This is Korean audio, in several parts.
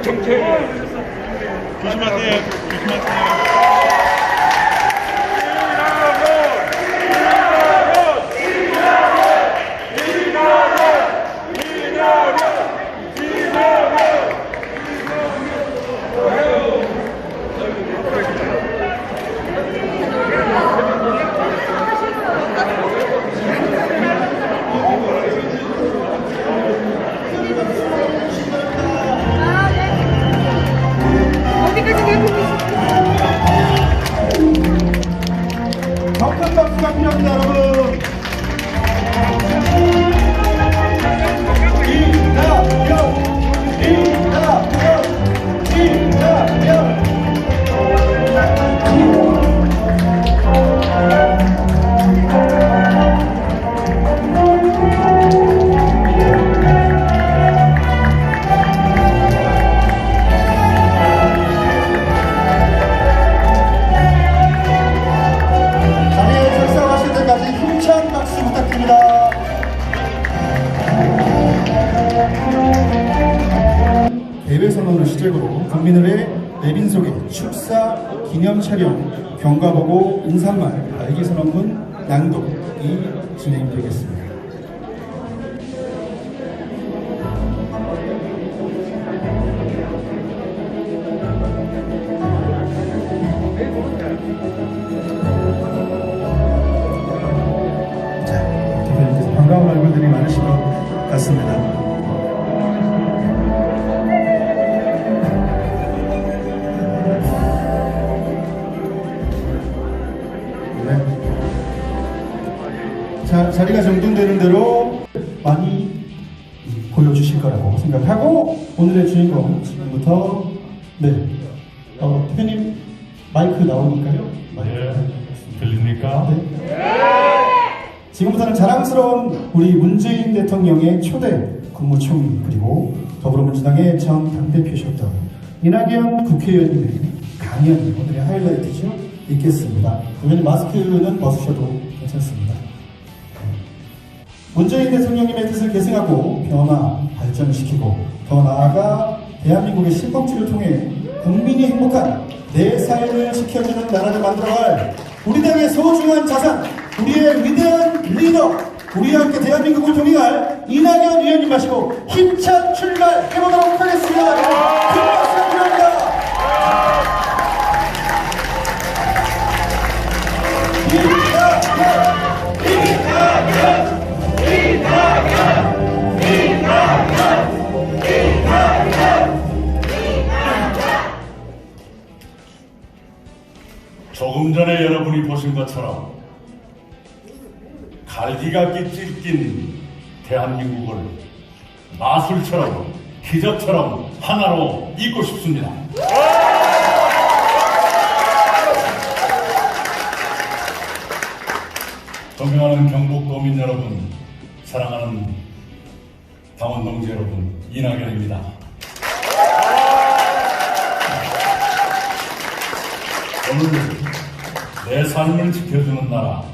조심하세요. 조심하세요. 격한 박수가 필요합니다, 여러분. 자리에 착석하실 때까지 힘찬 박수 부탁드립니다. 대회 선언을 시작으로 국민을의 내빈 속에 축사, 기념 촬영, 경과보고, 인사말, 날개선언문 낭독이 진행되겠습니다. 자, 대표님께서 반가운 얼굴들이 많으신 것 같습니다. 자, 자리가 정돈되는 대로 많이 보여주실 거라고 생각하고 오늘의 주인공 지금부터 대표님 마이크 나오니까요. 들립니까? 지금부터는 자랑스러운 우리 문재인 대통령의 초대 국무총리 그리고 더불어민주당의 전 당대표셨던 이낙연 국회의원님의 강연 오늘의 하이라이트죠. 있겠습니다. 의원님 마스크는 벗으셔도 괜찮습니다. 문재인 대통령님의 뜻을 계승하고 변화, 발전시키고 더 나아가 대한민국의 신복지를 통해 국민이 행복한 내 삶을 지켜주는 나라를 만들어갈 우리 당의 소중한 자산, 우리의 위대한 리더, 우리와 함께 대한민국을 통일할 이낙연 의원님 마시고 힘찬 출발해보도록 하겠습니다. 큰 박수 부탁드립니다. 조금 전에 여러분이 보신 것처럼 갈기갈기 찢긴 대한민국을 마술처럼 기적처럼 하나로 잇고 싶습니다. 존경하는 경북도민 여러분, 사랑하는 당원 동지 여러분, 이낙연입니다. 오늘 내 삶을 지켜주는 나라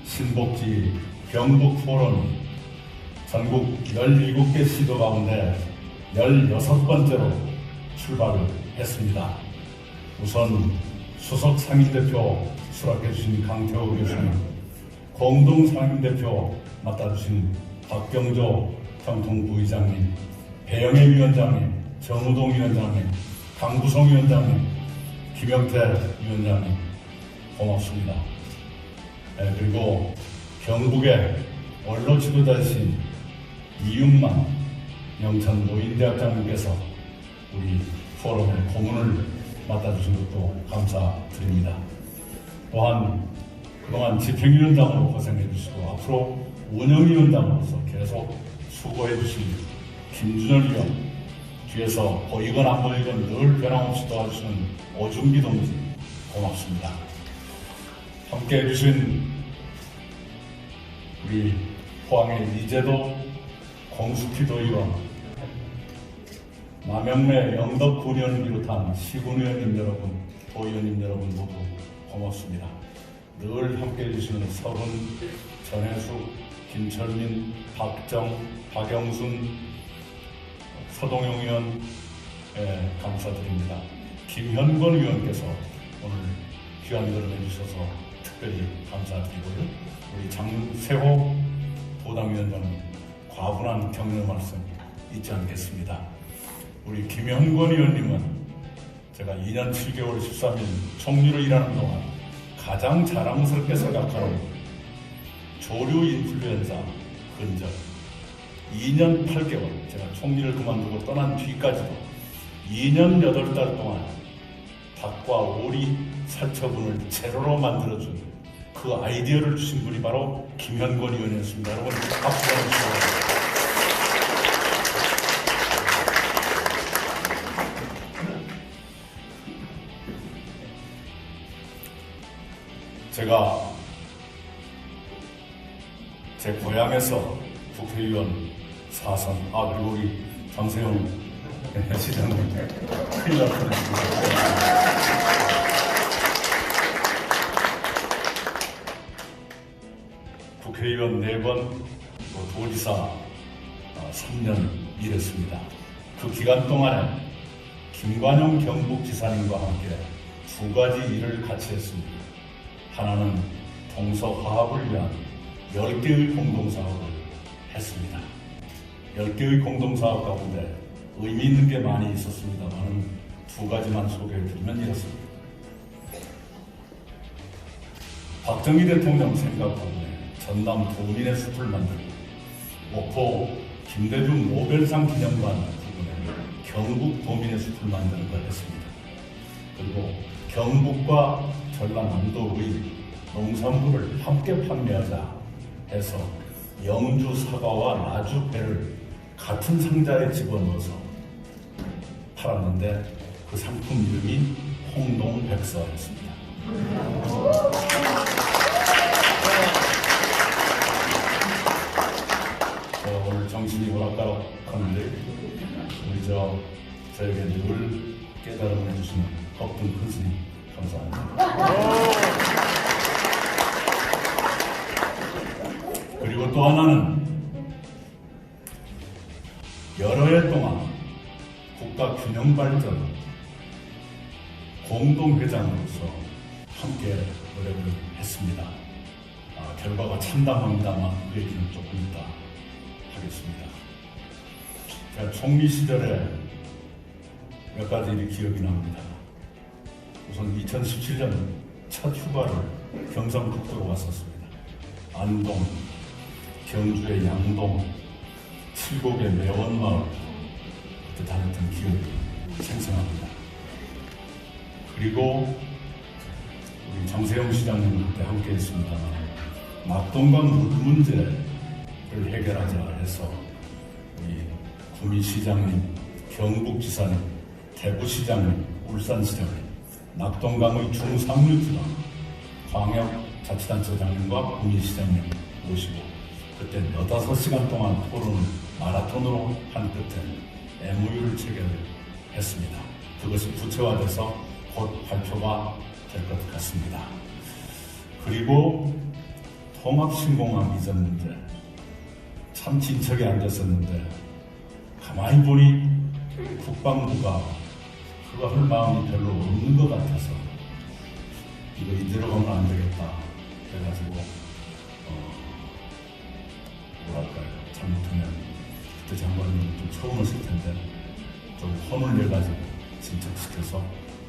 신복지 경북 포럼 전국 17개 시도 가운데 16번째로 출발을 했습니다. 우선 수석 상임대표 수락해 주신 강태호 교수님, 공동 상임대표 맡아주신 박경조 경통부의장님, 배영애 위원장님, 정우동 위원장님, 강부성 위원장님, 김영태 위원장님 고맙습니다. 그리고 경북의 원로 지도자이신 이윤만 영천 노인대학장님께서 우리 포럼의 고문을 맡아주신 것도 감사드립니다. 또한 그동안 집행위원장으로 고생해주시고 앞으로 운영위원장으로서 계속 수고해주신 김준열 위원, 뒤에서 보이건 안 보이건 늘 변함없이 도와주시는 오준기 동지 고맙습니다. 함께 해주신 우리 포항의 이재도 공수기도 의원, 남영래 영덕군 의원을 비롯한 시군 의원님 여러분, 도의원님 여러분 모두 고맙습니다. 늘 함께해 주시는 서훈, 전혜숙, 김철민, 박정, 박영순, 서동용 의원 감사드립니다. 김현권 의원께서 오늘 귀한 걸음해 주셔서 특별히 감사드리고요. 우리 장세호 도당위원장님 과분한 격려 말씀 잊지 않겠습니다. 우리 김현권 의원님은 제가 2년 7개월 13일 총리로 일하는 동안 가장 자랑스럽게 생각하는 조류 인플루엔자 근절 2년 8개월 제가 총리를 그만두고 떠난 뒤까지도 2년 8달 동안 닭과 오리 살처분을 제로로 만들어준 그 아이디어를 주신 분이 바로 김현권 의원이었습니다. 여러분 박수 주시고. 제가 제 고향에서 국회의원 4선, 그리고 우리 장세용 시장님 큰일 날 뻔했습니다. 국회의원 4번, 도지사 3년 일했습니다. 그 기간 동안에 김관용 경북지사님과 함께 2가지 일을 같이 했습니다. 하나는 동서화합을 위한 10개의 공동사업을 했습니다. 10개의 공동사업 가운데 의미 있는 게 많이 있었습니다만 2가지만 소개해드리면 이렇습니다. 박정희 대통령 생각 가운데 전남 도민의 숲을 만들고 목포 김대중 노벨상 기념관 부근에 경북 도민의 숲을 만드는 걸 했습니다. 그리고 경북과 전라남도의 농산물을 함께 판매하자 해서 영주 사과와 나주 배를 같은 상자에 집어넣어서 팔았는데 그 상품 이름이 홍동백서였습니다. 오늘 정신이 오락가락하는데 우리 저에게 늘 깨달음을 해주시는 법등 큰 스님 감사합니다. 그리고 또 하나는 여러 해 동안 국가균형발전 공동회장으로서 함께 노력을 했습니다. 결과가 참담합니다만 그 얘기는 조금 이따 하겠습니다. 제가 총리 시절에 몇 가지 일이 기억이 납니다. 우선 2017년 첫 휴가를 경상북도로 왔었습니다. 안동, 경주의 양동, 칠곡의 매원마을 그때 다녔던 기억이 생생합니다. 그리고 우리 장세용 시장님 그때 함께 했습니다만 낙동강 물 문제를 해결하자 해서 우리 구미시장님, 경북지사님, 대구시장님, 울산시장님, 낙동강의 중상류지방 광역자치단체장님과 구미시장님 모시고 그때 5-5시간 동안 토론을 마라톤으로 한 끝에 MOU를 체결했습니다. 그것이 구체화돼서 곧 발표가 될 것 같습니다. 그리고 통합신공항 이전 문제 참 진척에 앉았었는데 가만히 보니 국방부가 그거 할 마음이 별로 없는 것 같아서 이거 이대로 가면 안 되겠다 그래가지고 뭐랄까요, 잘못하면 그때 장관님 좀 처음 오실 텐데 좀 혼을 내가지고 진척시켜서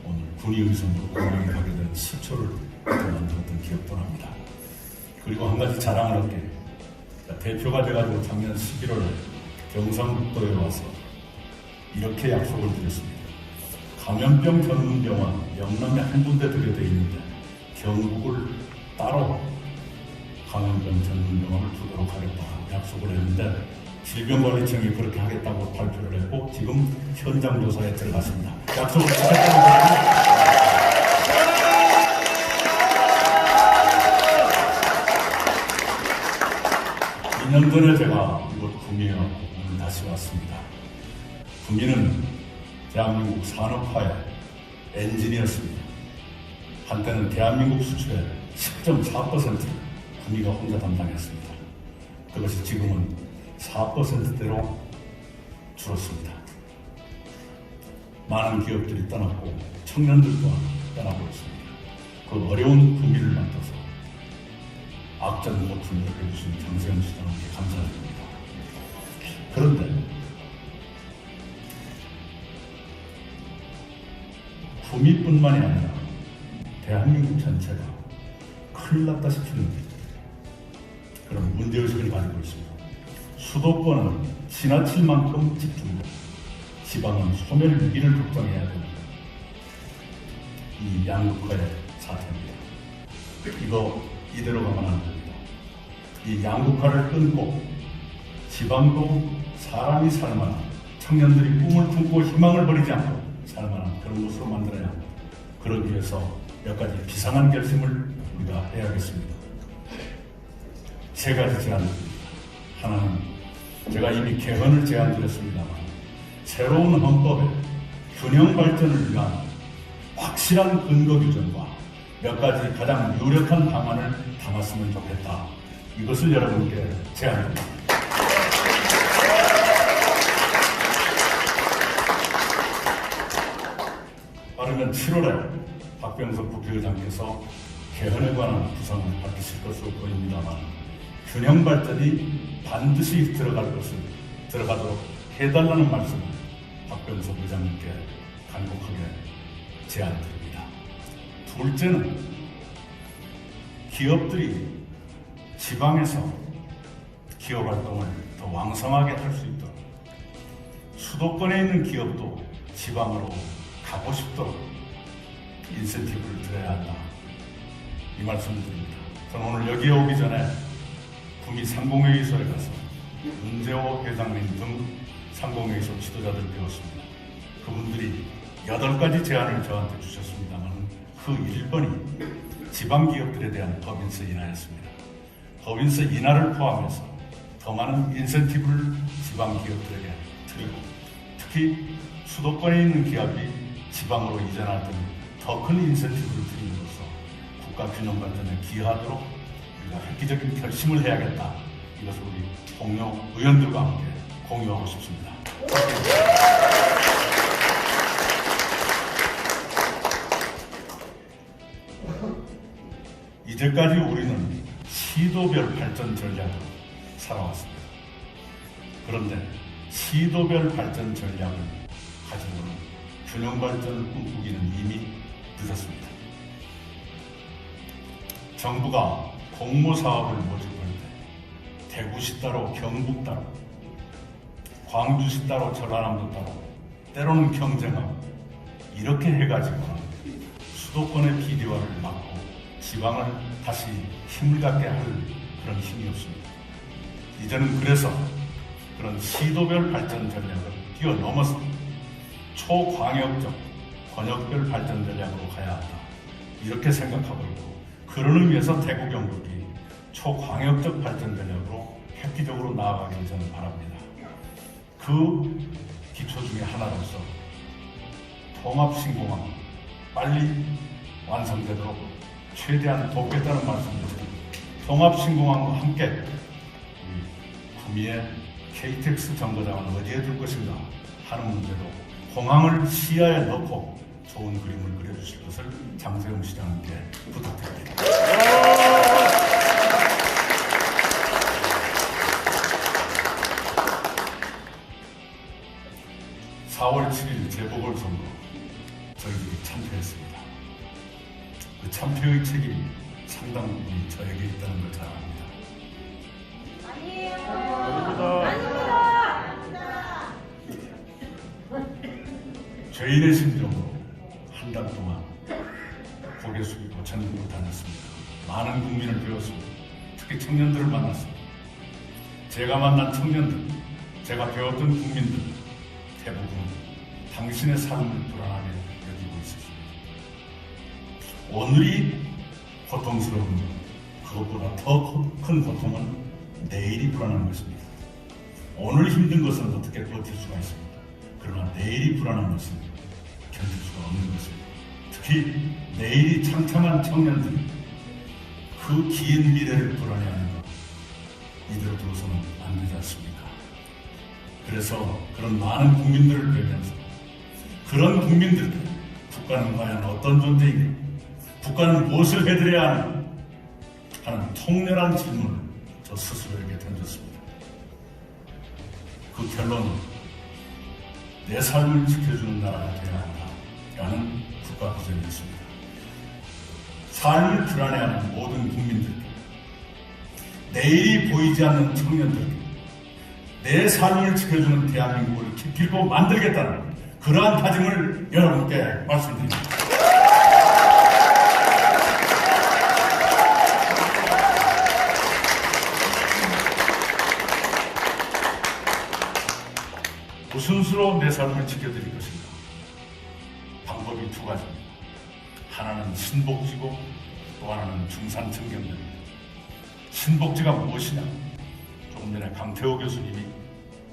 오늘 군의의성으로 공항에 가게 된 시초를 만들었던 기억도 납니다. 그리고 한 가지 자랑을 할게 대표가 돼가지고 작년 11월에 경상북도에 와서 이렇게 약속을 드렸습니다. 감염병 전문병원 영남에 한 군데 들여져 있는데 경북을 따로 감염병 전문병원을 두도록 하겠다 약속을 했는데 질병관리청이 그렇게 하겠다고 발표를 했고 지금 현장 조사에 들어갔습니다. 약속을 지켰다는 2년 전에 제가 이곳 구미에 왔고 오늘 다시 왔습니다. 구미는 대한민국 산업화의 엔진이었습니다. 한때는 대한민국 수출의 10.4%를 구미가 혼자 담당했습니다. 그것이 지금은 4%대로 줄었습니다. 많은 기업들이 떠났고 청년들 또한 떠나고 있습니다. 그 어려운 구미를 맡아서 악전거품을 해주신 장세현 시장님께 감사드립니다. 그런데 구미뿐만이 아니라 대한민국 전체가 큰일 났다 싶은 그런 문제의식을 가지고 있습니다. 수도권은 지나칠 만큼 집중되고 지방은 소멸 위기를 걱정해야 되는 이 양극화의 사태입니다. 이거 이대로 가면 안 됩니다. 이 양극화를 끊고 지방도 사람이 살만한, 청년들이 꿈을 품고 희망을 버리지 않고 살만한 그런 곳으로 만들어야 합니다. 그러기 위해서 몇 가지 비상한 결심을 우리가 해야겠습니다. 세 가지 제안드립니다. 하나는 제가 이미 개헌을 제안드렸습니다만 새로운 헌법의 균형 발전을 위한 확실한 근거 규정과 몇 가지 가장 유력한 방안을 담았으면 좋겠다. 이것을 여러분께 제안합니다. 빠르면 7월에 박병석 국회의장께서 개헌에 관한 구상을 밝히실 것으로 보입니다만 균형 발전이 반드시 들어가도록 해달라는 말씀을 박병석 의장님께 간곡하게 제안드립니다. 둘째는 기업들이 지방에서 기업 활동을 더 왕성하게 할 수 있도록 수도권에 있는 기업도 지방으로 가고 싶도록 인센티브를 드려야 한다. 이 말씀을 드립니다. 저는 오늘 여기에 오기 전에 구미 상공회의소에 가서 문재호 회장님 등 상공회의소 지도자들 배웠습니다. 그분들이 8가지 제안을 저한테 주셨습니다만 그 1번이 지방기업들에 대한 법인세 인하였습니다. 법인세 인하를 포함해서 더 많은 인센티브를 지방기업들에게 드리고 특히 수도권에 있는 기업이 지방으로 이전할 때는 더 큰 인센티브를 드림으로써 국가 균형 발전에 기여하도록 우리가 획기적인 결심을 해야겠다. 이것을 우리 동료 의원들과 함께 공유하고 싶습니다. 이제까지 우리는 시도별 발전 전략으로 살아왔습니다. 그런데 시도별 발전 전략을 가지고는 균형 발전을 꿈꾸기는 이미 늦었습니다. 정부가 공모사업을 모집할 때 대구시 따로 경북 따로 광주시 따로 전라남도 따로 때로는 경쟁하고 이렇게 해가지고는 수도권의 비리화를 막고 지방을 다시 힘을 갖게 할 그런 힘이 없습니다. 이제는 그래서 그런 시도별 발전 전략을 뛰어넘어서 초광역적 권역별 발전 전략으로 가야 한다. 이렇게 생각하고 있고 그런 의미에서 대구 경북이 초광역적 발전 전략으로 획기적으로 나아가기를 저는 바랍니다. 그 기초 중에 하나로서 통합신공항 빨리 완성되도록 최대한 돕겠다는 말씀을 드립니다. 통합신공항과 함께 우리 구미의 KTX 정거장을 어디에 둘 것인가 하는 문제도 공항을 시야에 넣고 좋은 그림을 그려주실 것을 장세용 시장님께 부탁드립니다. 4월 7일 재보궐선거 저희들이 참패했습니다. 그 참패의 책임이 상당 부분이 저에게 있다는 걸 잘 압니다. 아니에요. 아닙니다. 죄인의 심정으로 한 달 동안 고개 숙이고 전국을 다녔습니다. 많은 국민을 배웠습니다. 특히 청년들을 만났습니다. 제가 만난 청년들, 제가 배웠던 국민들 대부분 당신의 삶을 불안하게 여기고 있습니다. 오늘이 고통스러운 것, 그것보다 더 큰 고통은 내일이 불안한 것입니다. 오늘 힘든 것은 어떻게 버틸 수가 있습니까? 그러나 내일이 불안한 것은 견딜 수가 없는 것입니다. 특히 내일이 창창한 청년들이 그 긴 미래를 불안해하는 것, 이대로 두어서는 안 되지 않습니까? 그래서 그런 많은 국민들을 뵈면서 그런 국민들께 국가는 과연 어떤 존재인가, 국가는 무엇을 해드려야 하는 통렬한 질문을 저 스스로에게 던졌습니다. 그 결론은 내 삶을 지켜주는 나라가 되어야 한다라는 국가 구절이었습니다. 삶을 불안해하는 모든 국민들께, 내일이 보이지 않는 청년들께 내 삶을 지켜주는 대한민국을 지키고 만들겠다는 그러한 다짐을 여러분께 말씀드립니다. 무슨 수로 내 삶을 지켜드릴 것인가? 방법이 두 가지입니다. 하나는 신복지고 또 하나는 중산청년들입니다. 신복지가 무엇이냐? 조금 전에 강태호 교수님이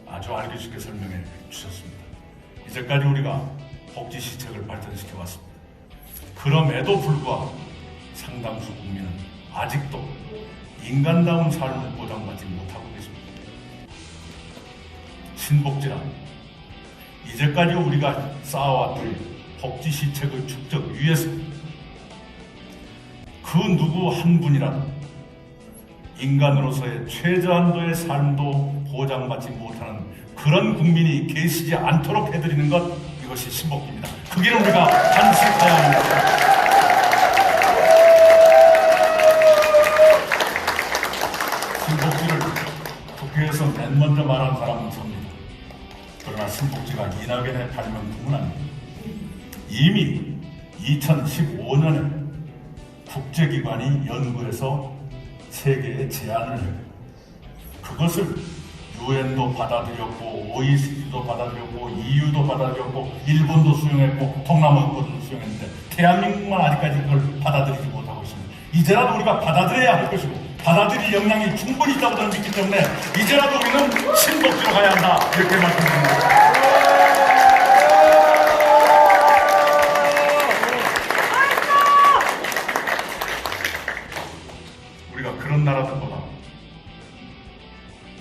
아주 알기 쉽게 설명해 주셨습니다. 이제까지 우리가 복지 시책을 발전시켜 왔습니다. 그럼에도 불구하고 상당수 국민은 아직도 인간다운 삶을 보장받지 못하고 계십니다. 신복지란 이제까지 우리가 쌓아왔던 복지 시책의 축적 위에서 그 누구 한 분이라도 인간으로서의 최저한도의 삶도 보장받지 못하는 그런 국민이 계시지 않도록 해드리는 것, 이것이 신복지입니다. 그 길을 우리가 반드시 가야 합니다. 신복지를 국회에서 맨 먼저 말한 사람은 접니다. 그러나 신복지가 이낙연의 발명품은 아닙니다. 이미 2015년에 국제기관이 연구해서 세계에 제안을 했고, 그것을 유엔도 받아들였고, OECD도 받아들였고, EU도 받아들였고, 일본도 수용했고, 동남아권도 수용했는데 대한민국만 아직까지 그걸 받아들이지 못하고 있습니다. 이제라도 우리가 받아들여야 할 것이고, 받아들일 역량이 충분히 있다고 저는 믿기 때문에 이제라도 우리는 신복지로 가야 한다, 이렇게 말씀드립니다. 우리가 그런 나라들보다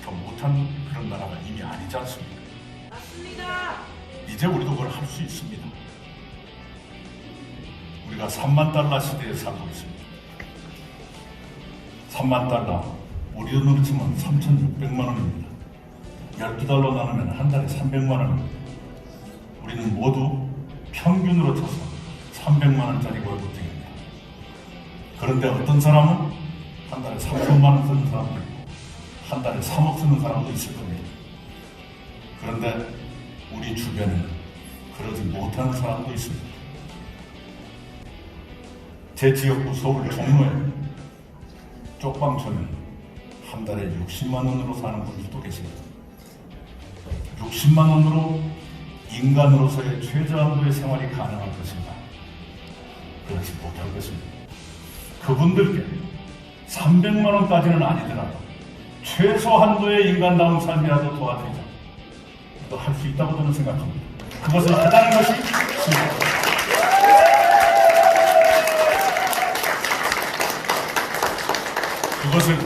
더 못한 그런 나라가 이미 아니지 않습니까? 맞습니다. 이제 우리도 그걸 할 수 있습니다. 우리가 3만 달러 시대에 살고 있습니다. 3만 달러, 우리 돈으로 치면 3,600만 원입니다. 12달러 나누면 한 달에 300만 원입니다. 우리는 모두 평균으로 쳐서 300만 원짜리 월급쟁입니다. 그런데 어떤 사람은 한 달에 3천만 원 쓰는 사람도 있고, 한 달에 3억 쓰는 사람도 있을 겁니다. 그런데 우리 주변에는 그러지 못하는 사람도 있습니다. 제 지역구 서울 종로에 쪽방촌에 한 달에 60만 원으로 사는 분들도 계십니다. 60만 원으로 인간으로서의 최저한도의 생활이 가능할 것인가? 그렇지 못할 것입니다. 그분들께 300만 원까지는 아니더라도 최소한도의 인간다운 삶이라도 도와드리자. 또 할 수 있다고 저는 생각합니다. 그것을 하자는 것이 신복입니다. 그것을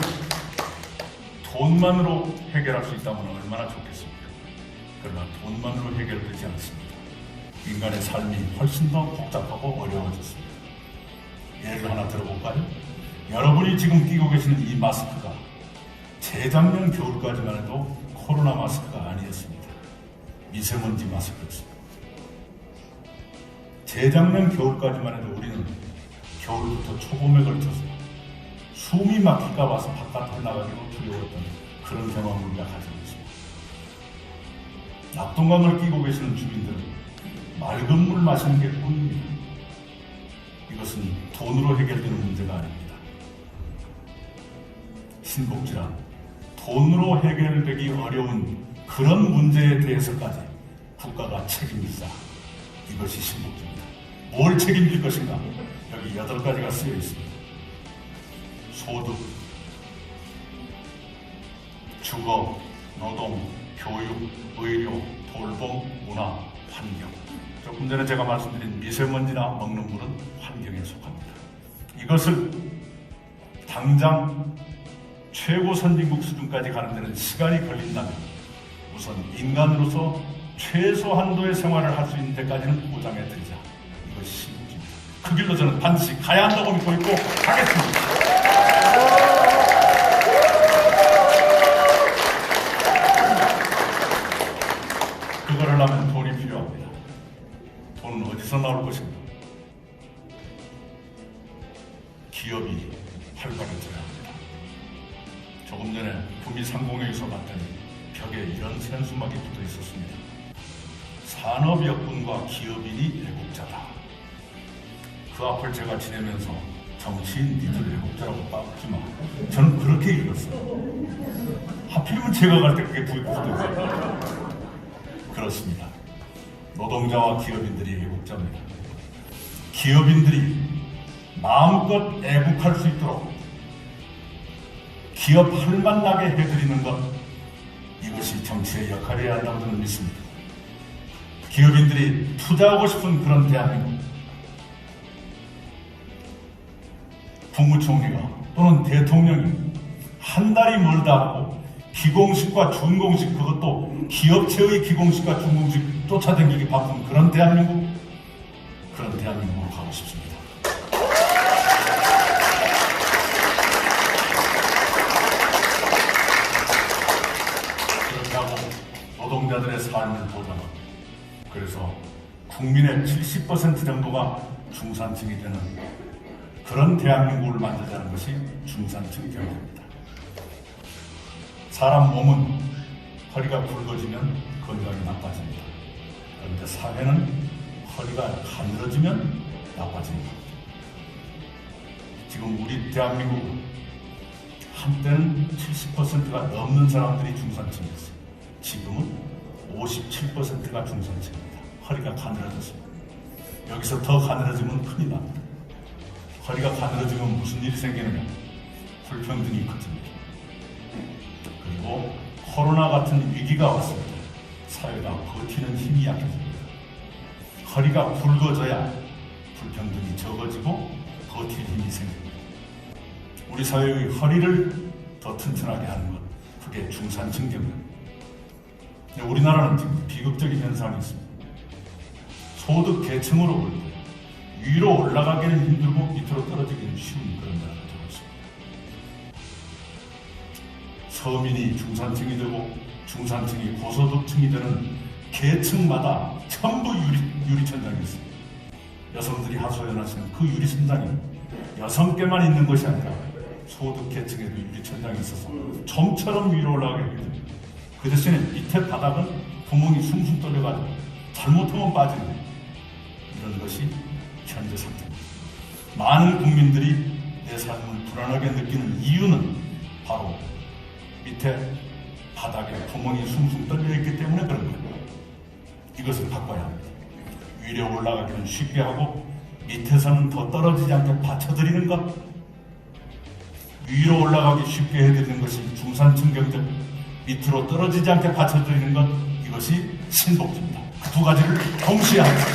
돈만으로 해결할 수 있다면 얼마나 좋겠습니까? 그러나 돈만으로 해결되지 않습니다. 인간의 삶이 훨씬 더 복잡하고 어려워졌습니다. 예를 하나 들어볼까요? 여러분이 지금 끼고 계시는 이 마스크가 재작년 겨울까지만 해도 코로나 마스크가 아니었습니다. 미세먼지 마스크였습니다. 재작년 겨울까지만 해도 우리는 겨울부터 초봄에 걸쳐서 숨이 막힐까 봐서 바깥으로 나가기로 두려웠던 그런 경험을 우리가 가지고 있습니다. 낙동강을 끼고 계시는 주민들은 맑은 물 마시는 게 꿈입니다. 이것은 돈으로 해결되는 문제가 아닙니다. 신복지란 돈으로 해결되기 어려운 그런 문제에 대해서까지 국가가 책임지자. 이것이 신복지입니다. 뭘 책임질 것인가? 여기 8가지가 쓰여 있습니다. 소득, 주거, 노동, 교육, 의료, 돌봄, 문화, 환경. 조금 전에 제가 말씀드린 미세먼지나 먹는 물은 환경에 속합니다. 이것을 당장 최고 선진국 수준까지 가는 데는 시간이 걸린다면 우선 인간으로서 최소한도의 생활을 할 수 있는 데까지는 보장해드리자. 이것이 신국입니다. 그 길로 저는 반드시 가야 한다고 믿고 있고 가겠습니다. 그걸 하려면 돈이 필요합니다. 돈은 어디서 나올 것인가? 기업이 활발해져야 합니다. 조금 전에 구미상공회에서 봤더니 벽에 이런 현수막이 붙어 있었습니다. 산업여군과 기업인이 애국자다. 그 앞을 제가 지내면서 정치인 니들 애국자라고 빠졌지만 저는 그렇게 읽었어요. 하필이면 제가 갈 때 그게 붙었어요. 그렇습니다. 노동자와 기업인들이 애국자입니다. 기업인들이 마음껏 애국할 수 있도록 기업 할만나게 해드리는 것, 이것이 정치의 역할이어야 한다고 저는 믿습니다. 기업인들이 투자하고 싶은 그런 대한민국, 국무총리가 또는 대통령이 한 달이 멀다 하고 기공식과 준공식, 그것도 기업체의 기공식과 준공식 쫓아다니기 바쁜 그런 대한민국, 그런 대한민국으로 가고 싶습니다. 그렇게 하고 노동자들의 삶을 보장하고, 그래서 국민의 70% 정도가 중산층이 되는 그런 대한민국을 만들자는 것이 중산층 경제입니다. 사람 몸은 허리가 굵어지면 건강이 나빠집니다. 그런데 사회는 허리가 가늘어지면 나빠집니다. 지금 우리 대한민국은 한때는 70%가 넘는 사람들이 중산층이었어요. 지금은 57%가 중산층입니다. 허리가 가늘어졌습니다. 여기서 더 가늘어지면 큰일 납니다. 허리가 가늘어지면 무슨 일이 생기느냐? 불평등이 커집니다. 그리고 코로나 같은 위기가 왔습니다. 사회가 버티는 힘이 약해집니다. 허리가 굵어져야 불평등이 적어지고 버틸 힘이 생깁니다. 우리 사회의 허리를 더 튼튼하게 하는 것, 그게 중산층 경제입니다. 우리나라는 지금 비극적인 현상이 있습니다. 소득 계층으로 볼 때 위로 올라가기는 힘들고 밑으로 떨어지기는 쉬운 그런 나라가 되고 있습니다. 서민이 중산층이 되고 중산층이 고소득층이 되는 계층마다 전부 유리천장이 있습니다. 여성들이 하소연하시는 그 유리천장이 여성께만 있는 것이 아니라 소득 계층에도 유리천장이 있어서 점처럼 위로 올라가게 됩니다. 그 대신에 밑에 바닥은 구멍이 숭숭 뚫려가지고 잘못하면 빠지는 이런 것이 현재 상태입니다. 많은 국민들이 내 삶을 불안하게 느끼는 이유는 바로 밑에 바닥에 구멍이 숭숭 뚫려있기 때문에 그런 거예요. 이것을 바꿔야 합니다. 위로 올라가기는 쉽게 하고 밑에서는 더 떨어지지 않게 받쳐드리는 것, 위로 올라가기 쉽게 해드리는 것이 중산층 경제, 밑으로 떨어지지 않게 받쳐드리는 것, 이것이 신복지입니다. 그 두 가지를 동시에 합니다.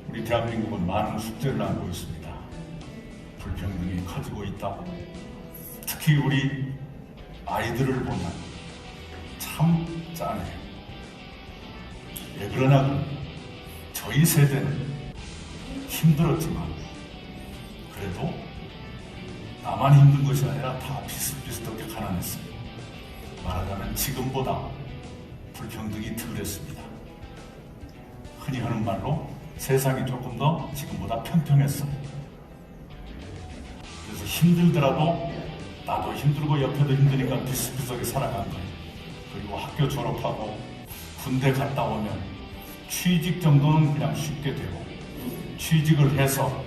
우리 대한민국은 많은 숙제를 안고 있습니다. 불평등이 커지고 있다. 특히 우리 아이들을 보면 참 짠해요. 왜 그러냐 그러면 저희 세대는 힘들었지만 그래도 나만 힘든 것이 아니라 다 비슷비슷하게 가난했어요. 말하자면 지금보다 불평등이 덜했습니다. 흔히 하는 말로 세상이 조금 더 지금보다 평평했어요. 그래서 힘들더라도 나도 힘들고 옆에도 힘드니까 비슷비슷하게 살아간 거예요. 그리고 학교 졸업하고 군대 갔다 오면 취직 정도는 그냥 쉽게 되고, 취직을 해서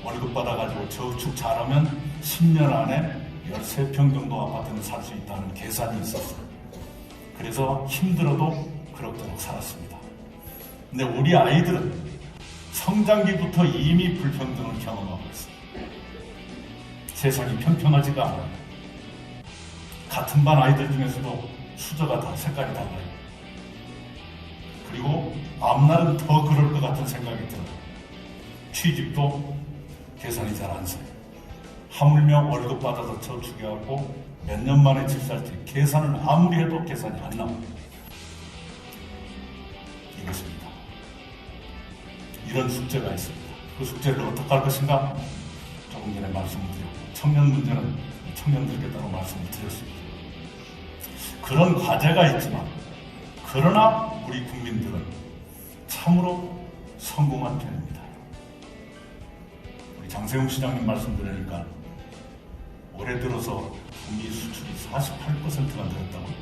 월급 받아가지고 저축 잘하면 10년 안에 13평 정도 아파트는 살 수 있다는 계산이 있었어요. 그래서 힘들어도 그럭저럭 살았습니다. 근데 우리 아이들은 성장기부터 이미 불평등을 경험하고 있습니다. 세상이 평평하지가 않아요. 같은 반 아이들 중에서도 수저가 다 색깔이 달라요. 그리고 앞날은 더 그럴 것 같은 생각이 들어요. 취직도 계산이 잘 안 서요. 하물며 월급 받아서 저축해갖고 몇 년 만에 집 살 때 계산을 아무리 해도 계산이 안 나옵니다. 이것입니다. 이런 숙제가 있습니다. 그 숙제를 어떻게 할 것인가? 조금 전에 말씀을 드렸고, 청년 문제는 청년들께 따로 말씀을 드렸습니다. 그런 과제가 있지만, 그러나 우리 국민들은 참으로 성공한 편입니다. 우리 장세웅 시장님 말씀 들으니까 올해 들어서 북미 수출이 48%가 늘었다고요.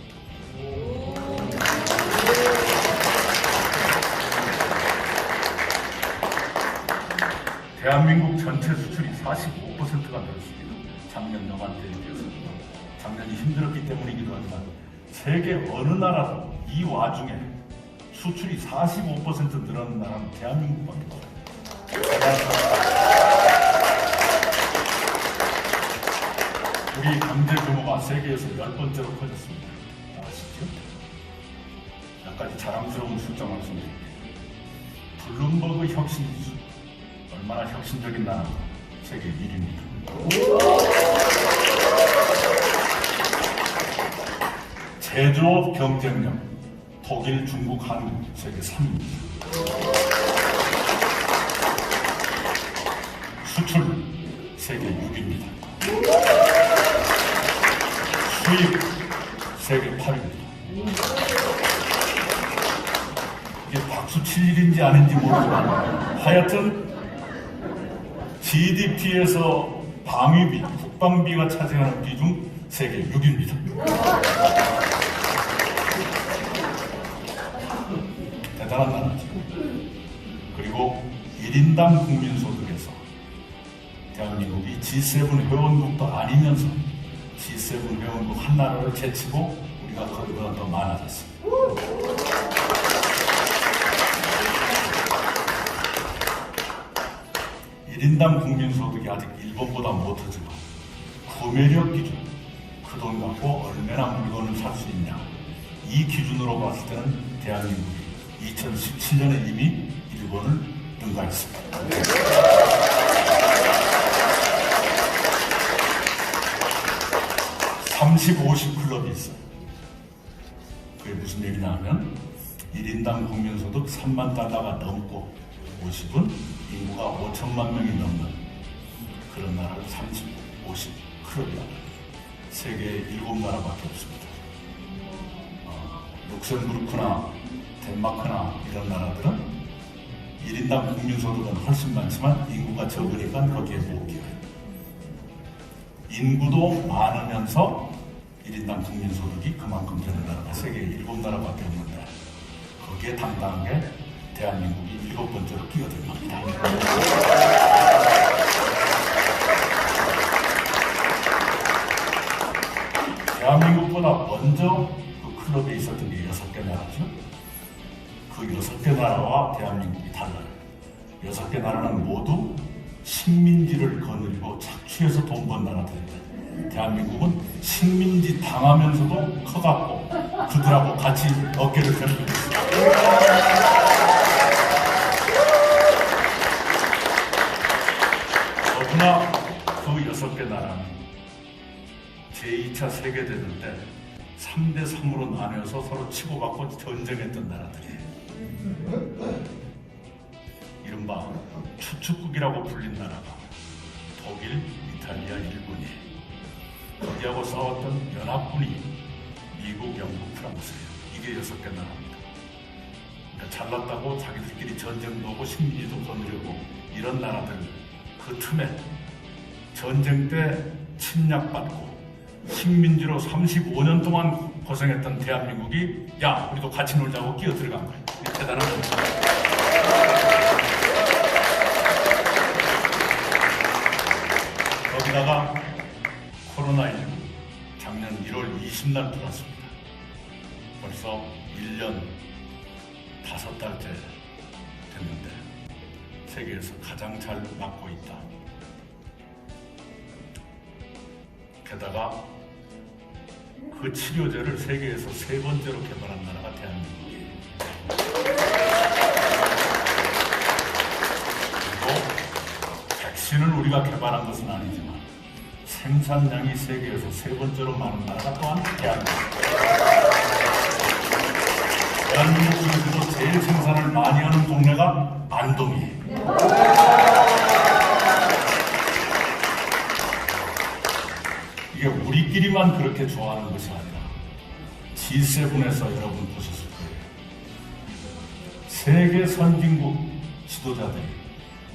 대한민국 전체 수출이 45%가 늘었습니다. 작년 요맘때에 비해서. 작년이 힘들었기 때문이기도 하지만 세계 어느 나라도 이 와중에 수출이 45% 늘어난 나라는 대한민국밖에 없어요. 우리 경제 규모가 세계에서 10번째로 커졌습니다. 아시죠? 몇 가지 자랑스러운 숫자 말씀드릴게요. 블룸버그 혁신 기준, 얼마나 혁신적인 나라가 세계 1위입니다. 제조업 경쟁력, 독일, 중국, 한국 세계 3위입니다. 수출 세계 6위입니다. 수입 세계 8위입니다. 이게 박수 칠 일인지 아닌지 모르지만 하여튼 GDP에서 방위비, 국방비가 차지하는 비중 세계 6위입니다. 대단한 나라죠. 그리고 1인당 국민소득에서 대한민국이 G7 회원국도 아니면서 G7 회원국 한 나라를 제치고 우리가 거기보다 더 많아졌습니다. 1인당 국민소득이 아직 일본보다 못하지만 구매력 기준, 그 돈 갖고 얼마나 물건을 살 수 있냐, 이 기준으로 봤을 때는 대한민국이 2017년에 이미 일본을 능가했습니다. 30, 50 클럽이 있어요. 그게 무슨 얘기냐 하면 1인당 국민소득 3만 달러가 넘고 50은 인구가 5천만 명이 넘는 그런 나라를 30, 50 클럽이라고 해요. 세계에 7나라밖에 없습니다. 룩셈부르크나 덴마크나 이런 나라들은 1인당 국민소득은 훨씬 많지만 인구가 적으니까 거기에 못 끼어요. 인구도 많으면서 1인당 국민소득이 그만큼 되는 나라가 세계에 7나라밖에 없는데 거기에 당당하게 대한민국이 7번째로 끼어들 겁니다. 대한민국보다 먼저 그 클럽에 있었던 게 6개 나라죠. 그 6개 나라와 대한민국이 달라요. 6개 나라는 모두 식민지를 거느리고 착취해서 돈 번 나라들인데 대한민국은 식민지 당하면서도 커갖고 그들하고 같이 어깨를 들고 있습니다. 더구나 그 6개 나라는 제2차 세계대전 때 3대3으로 나뉘어서 서로 치고받고 전쟁했던 나라들이에요. 이른바 추축국이라고 불린 나라가 독일, 이탈리아, 일본이에요. 거기하고 싸웠던 연합군이 미국, 영국, 프랑스예요. 이게 6개 나라입니다. 그러니까 잘났다고 자기들끼리 전쟁도 하고 식민지도 거느리고 이런 나라들 그 틈에 전쟁 때 침략받고 식민지로 35년 동안 고생했던 대한민국이 야 우리도 같이 놀자고 끼어 들어간 거예요. 이게 대단한 겁니다. 거기다가 코로나19 작년 1월 20날 들어왔습니다. 벌써 1년 5달째 됐는데 세계에서 가장 잘 막고 있다. 게다가 그 치료제를 세계에서 세 번째로 개발한 나라가 대한민국이에요. 그리고 백신을 우리가 개발한 것은 아니지만 생산량이 세계에서 세 번째로 많은 나라가 또한 대한민국입니다. 대한민국 중에서도 제일 생산을 많이 하는 동네가 안동이에요. 이게 우리끼리만 그렇게 좋아하는 것이 아니라 G7에서 여러분 보셨을 거예요. 세계 선진국 지도자들이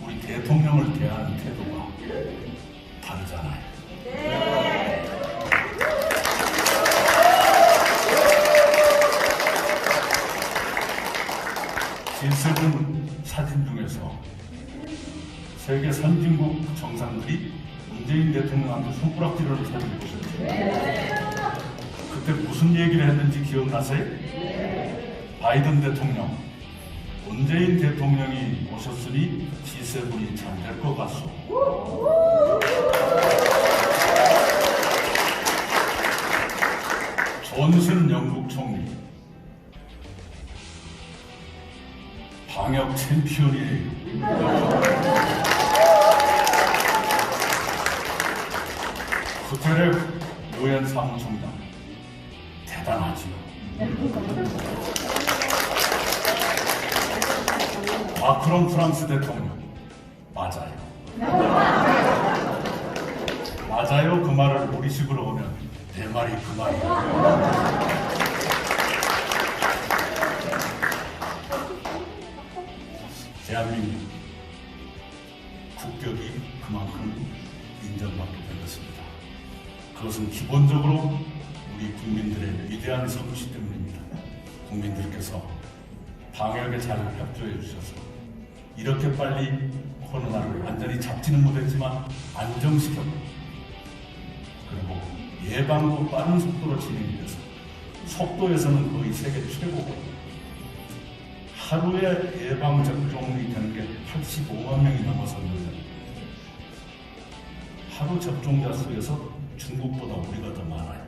우리 대통령을 대하는 태도가 다르잖아요. G7 사진 중에서 세계 선진국 정상들이 문재인 대통령한테 손가락질하는 사진을 보셨죠? 그때 무슨 얘기를 했는지 기억나세요? 바이든 대통령, 문재인 대통령이 오셨으니 G7이 잘 될 것 같소. 존슨 영국 총리, 방역 챔피언이에요. 구테레스 유엔 사무총장, 대단하지요. 마크롱 프랑스 대통령, 맞아요. 맞아요 그 말을 우리식으로 하면 내 말이 그 말이에요. 대한민국 국격이 그만큼 인정받게 된 것입니다. 그것은 기본적으로 우리 국민들의 위대한 솜씨 때문입니다. 국민들께서 방역에 잘 협조해 주셔서 이렇게 빨리 코로나를 완전히 잡지는 못했지만 안정시켰고, 그리고 예방도 빠른 속도로 진행이 돼서 속도에서는 거의 세계 최고고, 하루에 예방접종이 되는 게 85만 명이 넘어섰는데 하루 접종자 수에서 중국보다 우리가 더 많아요.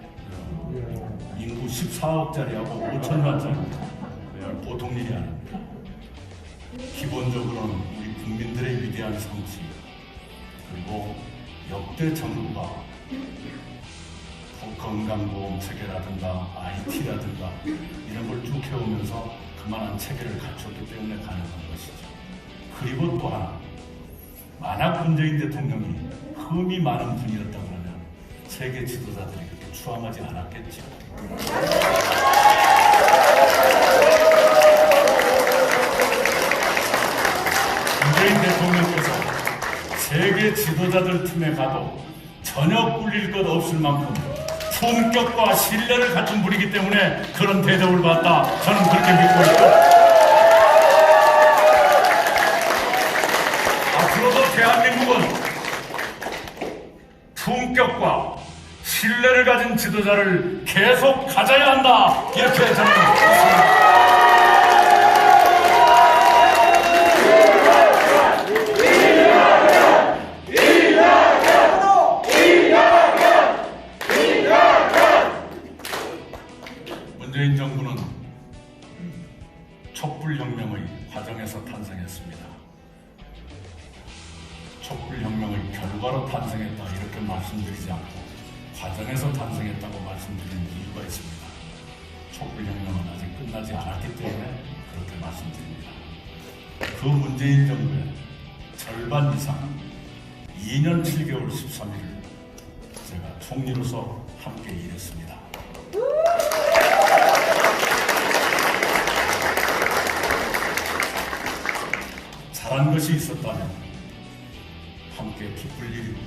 인구 14억짜리하고 5천만짜리, 보통 일이 아닙니다. 기본적으로는 우리 국민들의 위대한 성취, 그리고 역대 정부가 건강보험 체계라든가 IT라든가 이런 걸 쭉 해오면서 그만한 체계를 갖췄기 때문에 가능한 것이죠. 그리고 또 하나, 만약 문재인 대통령이 흠이 많은 분이었다 그러면 세계 지도자들이 그렇게 추앙하지 않았겠죠. 문재인 대통령께서 세계 지도자들 틈에 가도 전혀 꿀릴 것 없을 만큼 품격과 신뢰를 갖춘 분이기 때문에 그런 대접을 받다, 저는 그렇게 믿고 있고, 앞으로도 대한민국은 품격과 신뢰를 가진 지도자를 계속 가져야 한다, 이렇게 저는 믿습니다. 문재인 정부는 촛불혁명의 과정에서 탄생했습니다. 촛불혁명의 결과로 탄생했다 이렇게 말씀드리지 않고 과정에서 탄생했다고 말씀드리는 이유가 있습니다. 촛불혁명은 아직 끝나지 않았기 때문에 그렇게 말씀드립니다. 그 문재인 정부의 절반 이상 2년 7개월 13일을 제가 총리로서 함께 일했습니다. 잘한 것이 있었다면 함께 기쁠 일이고,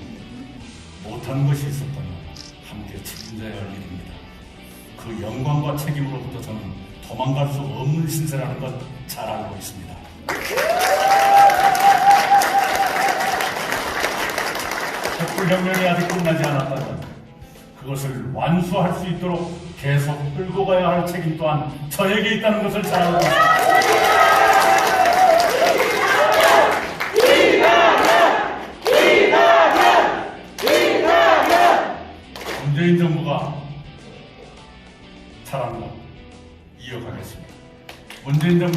못한 것이 있었다면 함께 책임져야 할 일입니다. 그 영광과 책임으로부터 저는 도망갈 수 없는 신세라는 것 잘 알고 있습니다. 촛불혁명이 아직 끝나지 않았다면 그것을 완수할 수 있도록 계속 끌고 가야 할 책임 또한 저에게 있다는 것을 잘 알고 있습니다.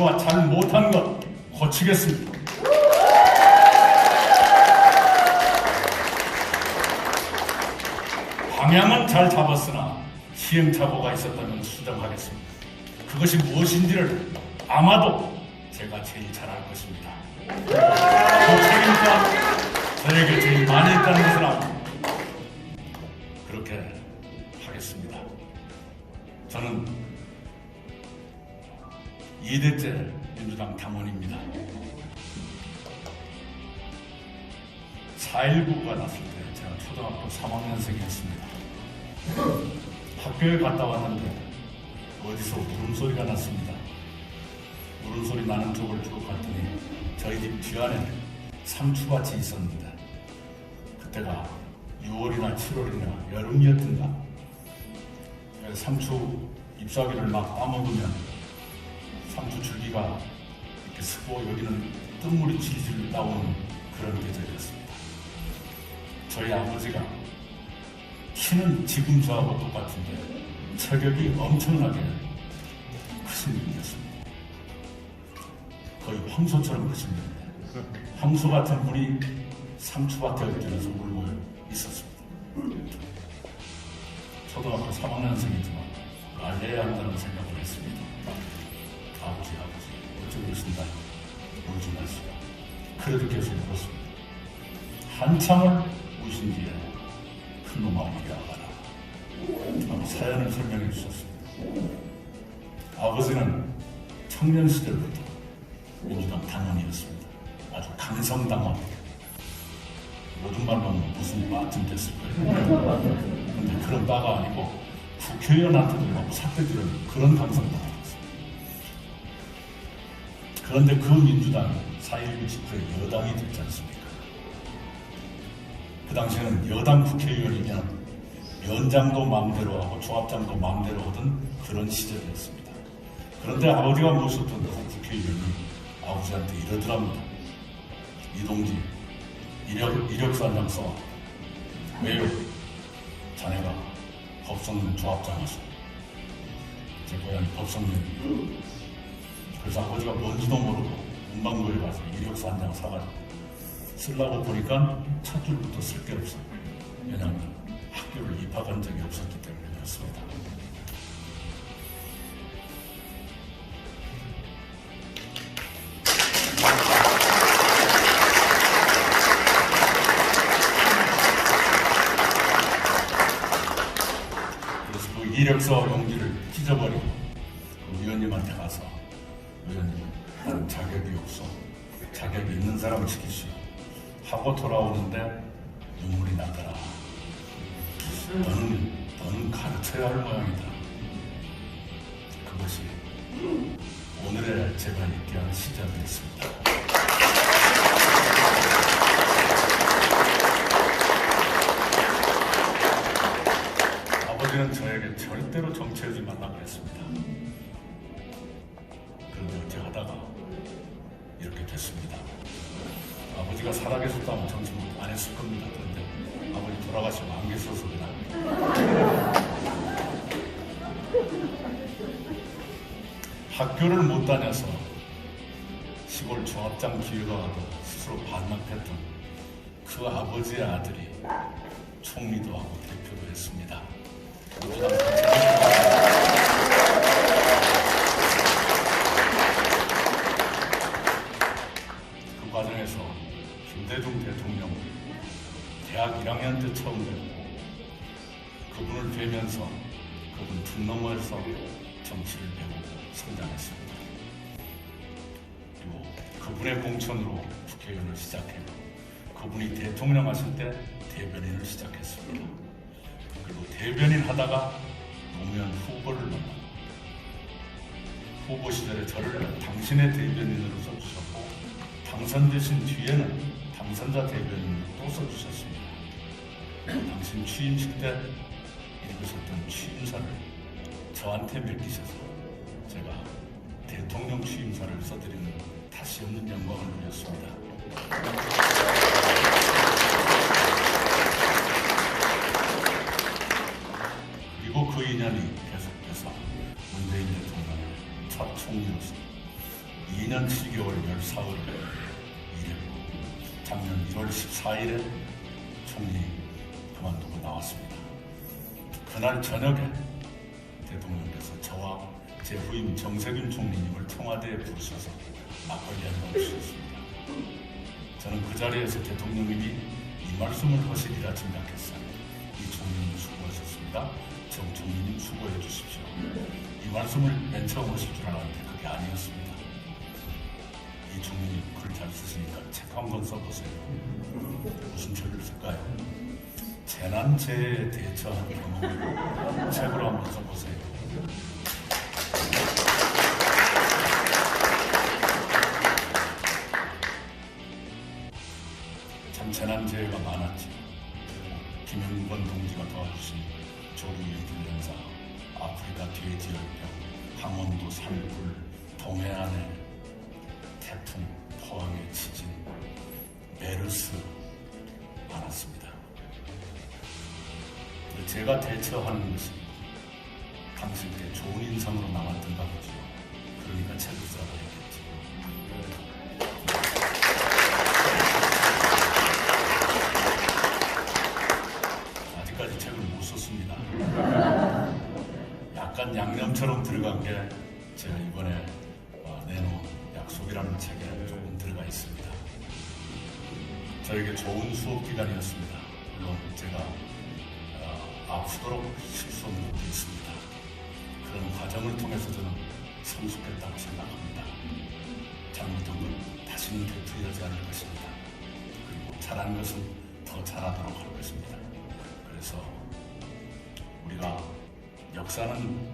그와 잘 못한 것 고치겠습니다. 방향은 잘 잡았으나 시행착오가 있었다면 수정하겠습니다. 그것이 무엇인지를 아마도 제가 제일 잘 알 것입니다. 그 책임과 저에게 제일 많이 있다는 것을 압니다. 그렇게 하겠습니다. 저는 2대째 민주당 당원입니다. 4.19가 났을 때 제가 초등학교 3학년생이었습니다. 학교에 갔다 왔는데 어디서 울음소리가 났습니다. 울음소리 나는 쪽을 쭉 갔더니 저희 집 뒤안에 상추밭이 있었는데 그때가 6월이나 7월이나 여름이었던가 상추 잎사귀를 막 따먹으면 상추 줄기가 이렇게 쓰고 여기는 뜬물이 질질 나오는 그런 계절이었습니다. 저희 아버지가 키는 지금 저하고 똑같은데 체격이 엄청나게 크신 분이었습니다. 거의 황소처럼 크신 분인데 황소 같은 분이 상추밭에 엎드려서 울고 있었습니다. 초등학교 3학년생이지만 알려야 한다는 생각을 했습니다. 아버지 어쩌고 계신다 울지 마시오. 그래도 계속 울었습니다. 한참을 우신 뒤에 큰 놈아 이리 와가라 사연을 설명해 주셨습니다. 아버지는 청년 시절부터 민주당 당원이었습니다. 아주 강성당원. 요즘 말로 하면 무슨 바쯤 됐을 거예요. 근데 그런 바가 아니고 국회의원한테도 막 삿대질하는 그런 강성당원이었습니다. 그런데 그 민주당이 4.19 집회에 여당이 됐지 않습니까? 그 당시에는 여당 국회의원이면 위원장도 마음대로 하고 조합장도 마음대로 하던 그런 시절이었습니다. 그런데 아버지가 모셨던 그 국회의원이 아버지한테 이러더랍니다. 이동지 이력서 한 장 써. 왜요? 자네가 법성면 조합장이었어. 제 고향이 법성면이에요. 그래서 아버지가 뭔지도 모르고 문방구에 가서 이력서 한 장 사가지고 쓰려고 보니까 첫 줄부터 쓸 게 없어요. 왜냐하면 학교를 입학한 적이 없었기 때문에 그렇습니다. 그래서 그 이력서 용지를 찢어버리고 그 위원님한테 가서 위원님 나는 자격이 없어. 자격이 있는 사람을 시키시오. 하고 돌아오는데 눈물이 나더라. 너는 가르쳐야 할 모양이다. 그것이 오늘의 제가 있게 한 시작이었습니다. 아버지는 저에게 절대로 정치하지 말라고 했습니다. 그런데 어찌 하다가 이렇게 됐습니다. 아버지가 살아계셨다면 정치 안 했을 겁니다. 그런데 아버지 돌아가시고 안 계셔서 그냥 학교를 못 다녀서 시골 조합장 기회가 와도 스스로 반납했던 그 아버지의 아들이 총리도 하고 대표도 했습니다. 그 과정에서 김대중 대통령 대학 1학년 때 처음 뵙고 그분을 뵈면서 그분 등 넘어서 정치를 배우고 성장했습니다. 그리고 그분의 공천으로 국회의원을 시작했고 그분이 대통령 하실 때 대변인을 시작했습니다. 그리고 대변인 하다가 노무현 후보를 만나고 후보 시절에 저를 당신의 대변인으로 써주셨고 당선되신 뒤에는 당선자 대변인으로 또 써주셨습니다. 당신 취임식 때 읽으셨던 취임사를 저한테 맡기셔서 제가 대통령 취임사를 써드리는 다시 없는 영광을 누렸습니다. 그리고 그 인연이 계속돼서 문재인 대통령의 첫 총리로서 1년 7개월 14일을 일했고 작년 1월 14일에 총리 그만두고 나왔습니다. 그날 저녁에 대통령께서 저와 제 후임 정세균 총리님을 청와대에 부르셔서 막걸리 한잔 주셨습니다. 저는 그 자리에서 대통령님이 이 말씀을 하시리라 생각했어요. 이 총리님 수고하셨습니다. 정 총리님 수고해 주십시오. 이 말씀을 맨 처음 하실 줄 알았는데 그게 아니었습니다. 이 총리님 글 잘 쓰시니까 책 한 권 써보세요. 무슨 책을 쓸까요? 재난재해에 대처하는 경험을 책으로 한번 써보세요. 참 재난재해가 많았지. 김영건 동지가 도와주신 조류인플루엔자, 아프리카 돼지열병, 강원도 산불, 동해안의 태풍, 포항의 지진, 메르스 많았습니다. 근데 제가 대처하는 것이 당신께 좋은 인상으로 남았던가 보죠. 그러니까 책을 써야 했겠지. 아직까지 책을 못 썼습니다. 약간 양념처럼 들어간 게 제가 이번에 내놓은 약속이라는 책에 조금 들어가 있습니다. 저에게 좋은 수업 기간이었습니다. 물론 제가 아프도록 실수한 것도 있습니다. 그런 과정을 통해서 저는 성숙했다고 생각합니다. 잘못한 건 다시는 되풀이하지 않을 것입니다. 그리고 잘한 것은 더 잘하도록 할 것입니다. 그래서 우리가 역사는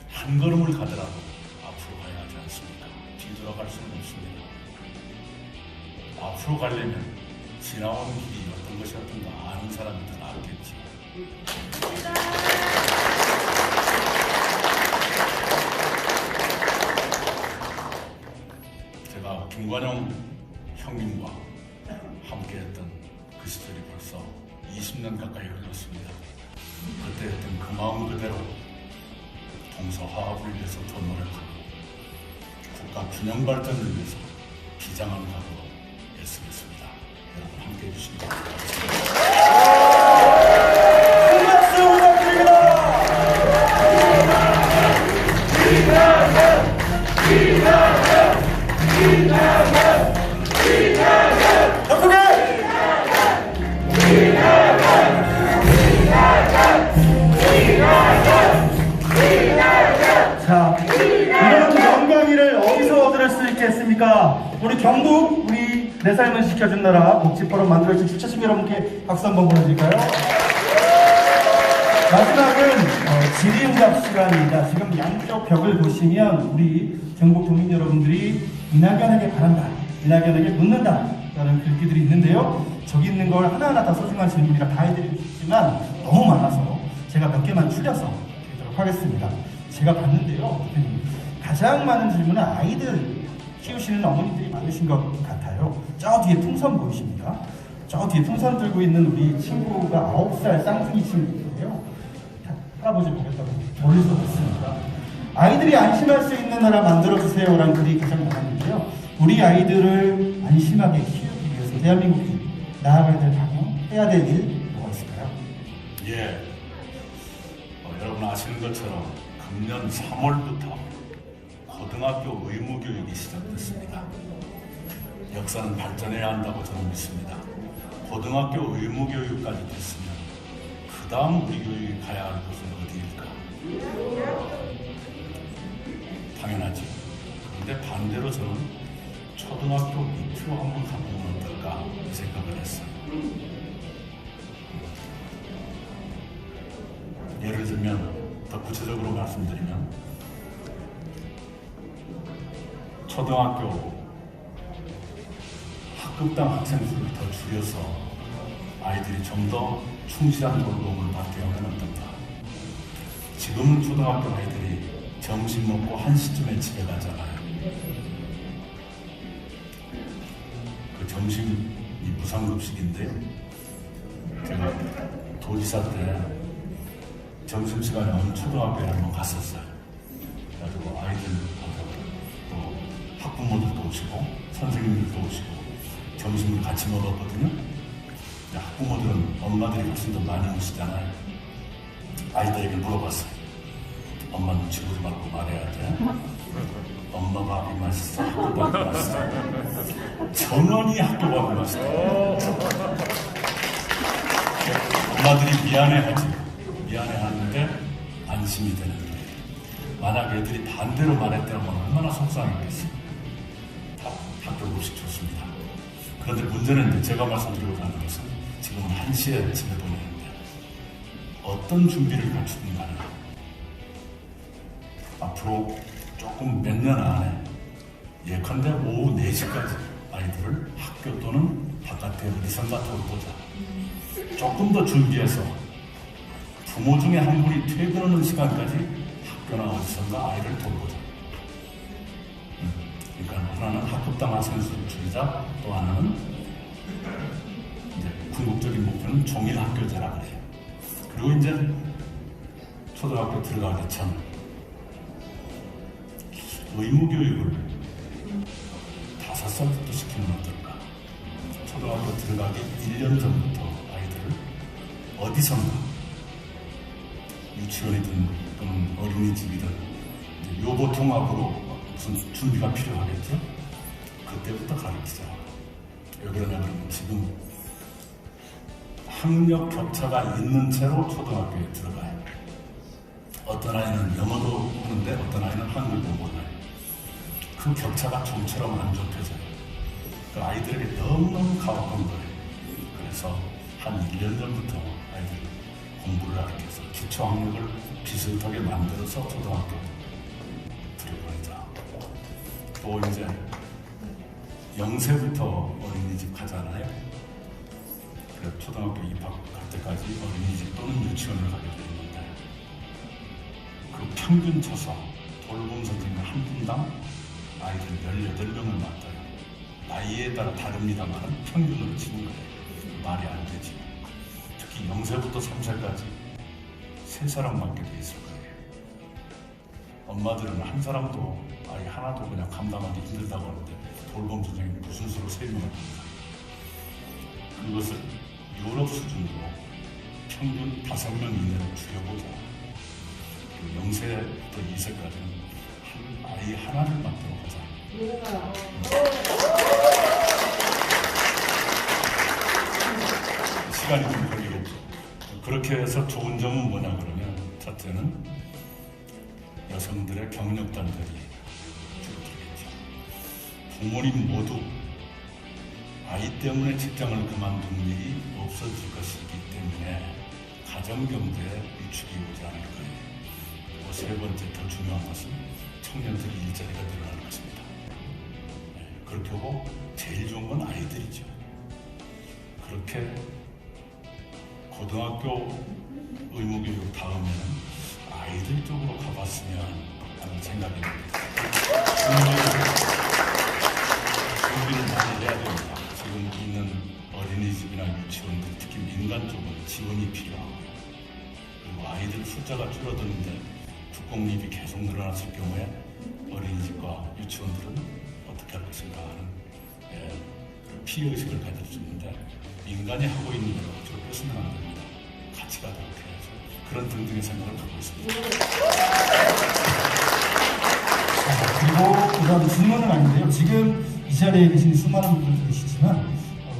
한 걸음을 가더라도 앞으로 가야 하지 않습니까? 뒤돌아갈 수는 없습니다. 앞으로 가려면 지나온 길이 어떤 것이었던가 아는 사람이 더 낫겠지. 제가 김관영 형님과 함께했던 그 시절이 벌써 20년 가까이 흘렀습니다. 그때 했던 그 마음 그대로 동서화합을 위해서 더 노력하고 국가 균형 발전을 위해서 비장한 각오로 애쓰겠습니다. 여러분 함께해 주시기 바랍니다. 큰 박수 부탁드립니다. 더 크게! 자, 이런 영광이를 어디서 얻을 수 있겠습니까? 우리 경북, 우리 내 삶을 지켜준 나라 복지포럼 만들어주신 주최측 여러분께 박수 한번 보내드릴까요? 마지막은 질의응답 시간입니다. 지금 양쪽 벽을 보시면 우리 경북 도민 여러분들이 이낙연에게 바란다, 이낙연에게 묻는다 라는 글귀들이 있는데요. 저기 있는 걸 하나하나 다 소중한 질문이라 다 해드리고 싶지만 너무 많아서 제가 몇 개만 추려서 드리도록 하겠습니다. 제가 봤는데요. 가장 많은 질문은 아이들 키우시는 어머니들이 많으신 것 같아요. 저 뒤에 풍선 보이십니까? 저 뒤에 풍선 들고 있는 우리 친구가 9살 쌍둥이 친구인데요. 할아버지 보겠다고 멀리서 봤습니다. 아이들이 안심할 수 있는 나라 만들어주세요 라는 글이 가장 많았는데요. 우리 아이들을 안심하게 키우기 위해서 대한민국이 나아가야 될 방향, 해야 될 일 뭐가 있을까요? 예, 여러분 아시는 것처럼 금년 3월부터 고등학교 의무교육이 시작됐습니다. 역사는 발전해야 한다고 저는 믿습니다. 고등학교 의무교육까지 됐으면 그 다음 우리 교육이 가야 할 곳은 어디일까? 당연하죠. 그런데 반대로 저는 초등학교 밑으로 한번 가보면 어떨까 생각을 했어요. 예를 들면 더 구체적으로 말씀드리면 초등학교 학급당 학생 수를 더 줄여서 아이들이 좀 더 충실한 돌봄을 받게 하면 어떤가. 지금은 초등학교 아이들이 점심 먹고 1시쯤에 집에 가잖아요. 그 점심이 무상급식인데요. 제가 도지사 때 점심시간에 어느 초등학교에 한번 갔었어요. 그래가지고 아이들하고 또 학부모들도 오시고 선생님들도 오시고 점심을 같이 먹었거든요. 학부모들은 엄마들이 훨씬 더 많이 오시잖아요. 아이들에게 물어봤어요. 엄마 눈치 보지 말고 말해야 돼. 엄마 밥이 맛있어? 학교 밥이 맛있어? 전원이 학교 밥이 맛있다. 엄마들이 미안해하지. 미안해하는데 안심이 되는 거예요. 만약 애들이 반대로 말했다면 얼마나 속상했겠어요. 학교 음식 좋습니다. 그런데 문제는 이제 제가 말씀드리고자 하는 것은 지금은 1시에 집에 보내는데 어떤 준비를 갖추든 간에 앞으로 조금 몇 년 안에 예컨대 오후 4시까지 아이들을 학교 또는 바깥에 어디선가 돌보자. 조금 더 준비해서 부모 중에 한 분이 퇴근하는 시간까지 학교나 어디선가 아이를 돌보자. 그러니까 하나는 학급당 학생수를 줄이자, 또 하나는 이제 궁극적인 목표는 종일 학교제라 그래요. 그리고 이제 초등학교 들어가기 전 의무교육을 5살부터 시키면 어떨까? 초등학교 들어가기 1년 전부터 아이들을 어디선가 유치원이든 또는 어린이집이든 요보통합으로 무슨 준비가 필요하겠죠? 그때부터 가르치자. 왜 그러냐 그러면 지금 학력 격차가 있는 채로 초등학교에 들어가요. 어떤 아이는 영어도 하는데 어떤 아이는 한글도 몰라요. 그 격차가 좀처럼 안 좁혀져요. 그 아이들에게 너무너무 가혹한 거예요. 그래서 한 1년 전부터 아이들 공부를 가르쳐서 기초학력을 비슷하게 만들어서 초등학교 들어보내자. 또 이제 0세부터 어린이집 가잖아요. 그래서 초등학교 입학할 때까지 어린이집 또는 유치원을 가게 되는데 그 평균 쳐서 돌봄 선생님 한 분당 아이들 18명을 맡아요. 나이에 따라 다릅니다만 평균으로 치는 거예요. 말이 안 되지. 특히 0세부터 3세까지 3사람 맡게 돼 있을 거예요. 엄마들은 한 사람도 아이 하나도 그냥 감당하기 힘들다고 하는데 돌봄 선생님이 무슨 수로 3명을 합니다. 그것을 유럽 수준으로 평균 5명 이내로 줄여보자. 0세부터 2세까지는 한 아이 하나를 맡도록 하자. 시간이 좀 걸리겠죠. 그렇게 해서 좋은 점은 뭐냐 그러면 첫째는 여성들의 경력단절이 줄어들겠죠. 부모님 모두 아이 때문에 직장을 그만둔 일이 없어질 것이기 때문에 가정경제에 위축이 오지 않을 거예요. 그리고 세 번째 더 중요한 것은 청년들이 일자리가 늘어나는 것입니다. 그렇게 하고 제일 좋은 건 아이들이죠. 그렇게 고등학교 의무교육 다음에는 아이들 쪽으로 가봤으면 하는 생각입니다. 준비를 많이 해야 됩니다. 지금 있는 어린이집이나 유치원들, 특히 민간 쪽은 지원이 필요하고요. 그리고 아이들 숫자가 줄어드는데 국공립이 계속 늘어났을 경우에 어린이집과 유치원들은 어떻게 할 것인가 하는 피해의식을 가질 수 있는데 민간이 하고 있는 대로 저를 뺏으면 안 됩니다. 같이 가도록 해야죠. 그런 등등의 생각을 갖고 있습니다. 그리고 이런 질문은 아닌데요. 지금 이 자리에 계신 수많은 분들 계시지만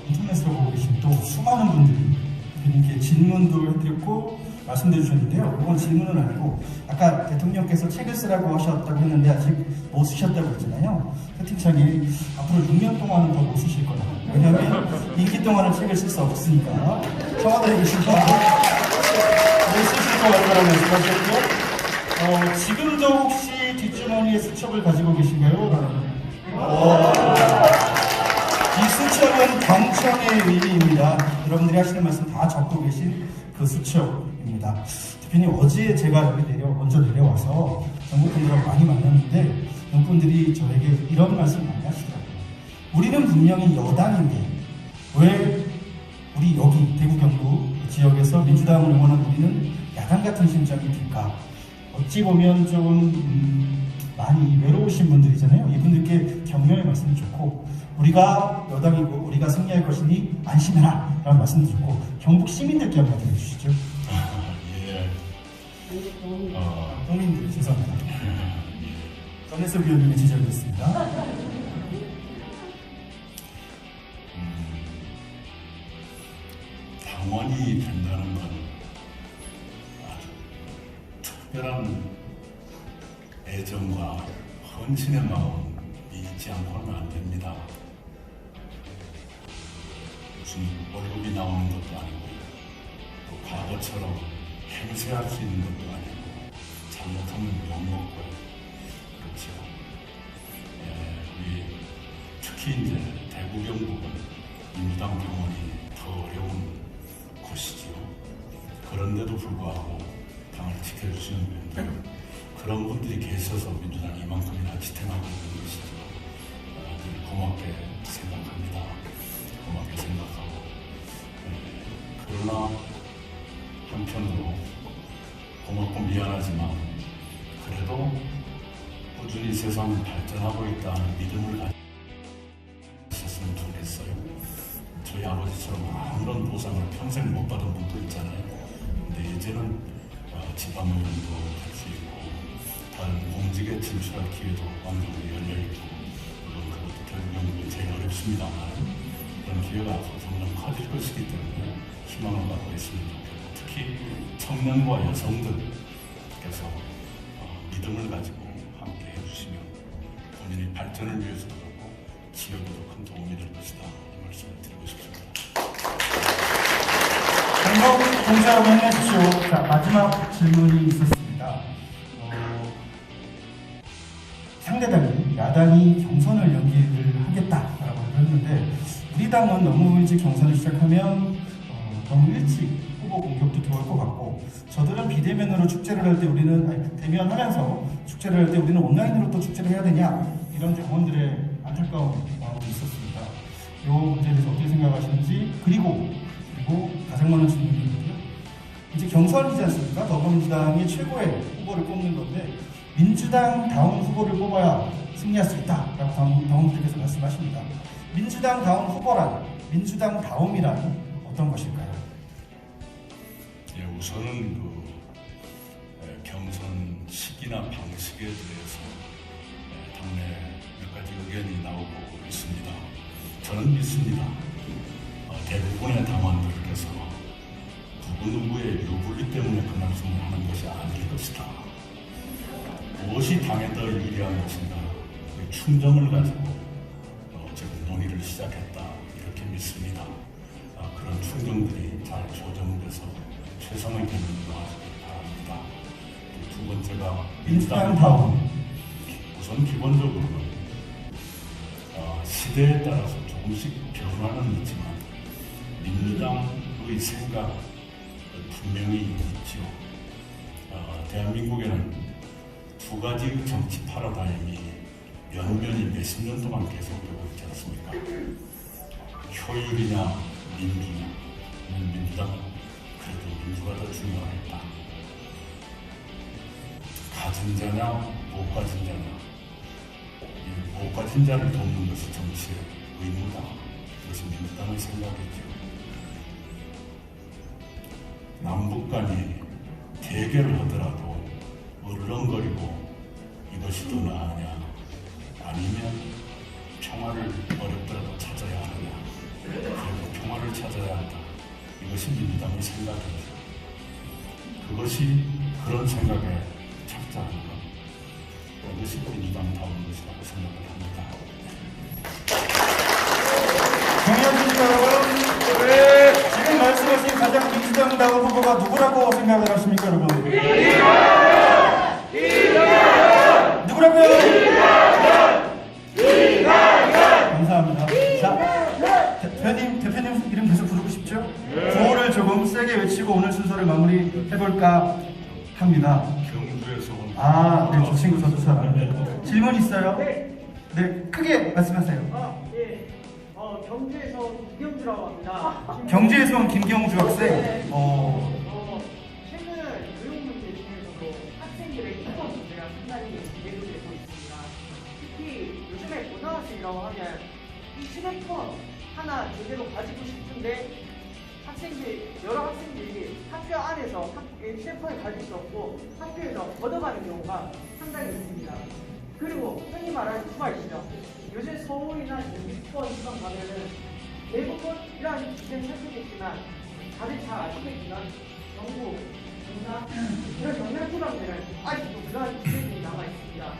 인터넷으로 보고 계신 또 수많은 분들이 이렇게 질문도 해드렸고 말씀해 주셨는데요. 이건 질문은 아니고 아까 대통령께서 책을 쓰라고 하셨다고 했는데 아직 못 쓰셨다고 했잖아요. 채팅창에 앞으로 6년 동안은 더 못 쓰실 거다. 왜냐하면 임기 동안은 책을 쓸 수 없으니까 청와대에 계신 분들 못 쓰실 것 같다고 말씀하셨고요. 지금도 혹시 뒷주머니에 수첩을 가지고 계신가요? 이 수첩은 경청의 의미입니다. 여러분들이 하시는 말씀 다 적고 계신 그 수첩입니다. 대표님 어제 제가 여기 먼저 내려와서 정부분들하고 많이 만났는데 정부분들이 저에게 이런 말씀 많이 하시더라고요. 우리는 분명히 여당인데 왜 우리 여기 대구 경북 지역에서 민주당을 응원한 우리는 야당 같은 심정이 들까? 어찌 보면 좀 많이 외로우신 분들이잖아요. 이분들께 격려의 말씀도 좋고, 우리가 여당이고 우리가 승리할 것이니 안심해라 라는 말씀도 좋고, 경북 시민들께 한마디 해주시죠. 예. 도민들 죄송합니다. 전혜석 위원님의 지적이었습니다. 당원이 된다는 건 아주 특별한 애정과 헌신의 마음이 있지 않고는 안 됩니다. 무슨 월급이 나오는 것도 아니고 또 과거처럼 행세할 수 있는 것도 아니고 잘못하면 욕먹고요. 그렇죠. 우리 특히 이제 대구 경북은 민주당 병원이 더 어려운 곳이지요. 그런데도 불구하고 당을 지켜주시는 분들, 그런 분들이 계셔서 민주당이 이만큼이나 지탱하고 있는 것이죠. 늘 고맙게 생각합니다. 고맙게 생각하고, 그러나 한편으로 고맙고 미안하지만 그래도 꾸준히 세상은 발전하고 있다는 믿음을 가지셨으면 좋겠어요. 저희 아버지처럼 아무런 보상을 평생 못 받은 분도 있잖아요. 근데 이제는 지방의원도 할 수 있고 다른 공직에 진출할 기회도 완전히 열려있고, 물론 그것도 대구 경북이 제일 어렵습니다만 그런 기회가 앞으로 점점 커질 것이기 때문에 희망을 갖고 있으면 좋겠고, 특히 청년과 여성들께서 믿음을 가지고 함께 해주시면 본인의 발전을 위해서도 그렇고 지역에도 큰 도움이 될 것이다, 이 말씀을 드리고 싶습니다. 경북 공사하고 힘내십시오. 자, 마지막 질문이 있었습니다. 상대당이 야당이 경선을 연기를 하겠다라고 했는데, 우리 당은 너무 일찍 경선을 시작하면 너무 일찍 후보 공격도 들어올 것 같고, 저들은 비대면으로 축제를 할 때 우리는, 아니, 대면하면서 축제를 할 때 우리는 온라인으로 또 축제를 해야 되냐, 이런 당원들의 안타까운 마음도 있었습니다. 이 문제에 대해서 어떻게 생각하시는지, 그리고 가장 많은 질문인데요. 이제 경선이지 않습니까? 더불어민주당이 최고의 후보를 뽑는 건데, 민주당 다운 후보를 뽑아야 승리할 수 있다라고 당원들께서 말씀하십니다. 민주당 다운 후보란, 민주당 다움이란 어떤 것일까요? 예, 우선은 경선 시기나 방식에 대해서 당내 몇 가지 의견이 나오고 있습니다. 저는 믿습니다. 대부분의 당원들께서 누구누구의 유불리 때문에 그 말씀을 하는 것이 아닐 것이다. 무엇이 당에 더 유리한 것인가, 그 충정을 가지고 지금 논의를 시작했다, 이렇게 믿습니다. 그런 충정들이 잘 조정돼서 최선의 결론을 나오길 바랍니다. 두 번째가 민주당 다움. 우선 기본적으로는 시대에 따라서 조금씩 변화는 있지만 민주당의 생각 분명히 있죠. 대한민국에는 두 가지 정치 파라다임이 연면이 몇십 년 동안 계속되고 있지 않습니까? 효율이냐 민주냐. 민주당은 그래도 민주가 더 중요하겠다. 가진 자냐 못 가진 자냐. 못 가진 자를 돕는 것이 정치의 의무다. 그것이 민주당의 생각이죠. 남북 간이 대결을 하더라도 얼렁거리고 이것이 더 나으냐, 아니면 평화를 어렵더라도 찾아야 하느냐, 그리고 평화를 찾아야 한다. 이것이 민주당의 생각이죠. 그것이 그런 생각에 착자하는 것, 그것이 민주당다운 것이라고 생각을 합니다. 경영진입니다, 여러분. 지금 말씀하신 가장 민주당다운 후보가 누구라고 생각을 하십니까, 여러분? 누구라고요? 감사합니다. 자, 대표님 이름 계속 부르고 싶죠? 구호를 조금 세게 외치고 오늘 순서를 마무리해볼까 합니다. 경주에서 온 네, 저 친구 저도 잘 알아요. 질문 있어요? 네, 크게 말씀하세요. 예. 경주에서 김경주라고 합니다. 경주에서 온 김경주 학생. 최근 교육 문제 중에서도 학생들의 인권 문제가 상당히 대두되고 있습니다. 휴대폰이라고 하면 이 휴대폰 하나 제대로 가지고 싶은데 여러 학생들이 학교 안에서 휴대폰을 가질 수 없고 학교에서 걷어가는 경우가 상당히 있습니다. 그리고 흔히 말하는 주말시장. 요새 서울이나 수원 지방 가면은 대부분 이러한 기준을 살펴보지만 다들 잘 아시겠지만 경북, 경남 이런 영남 지방들은 아직도 그러한 기준이 남아 있습니다.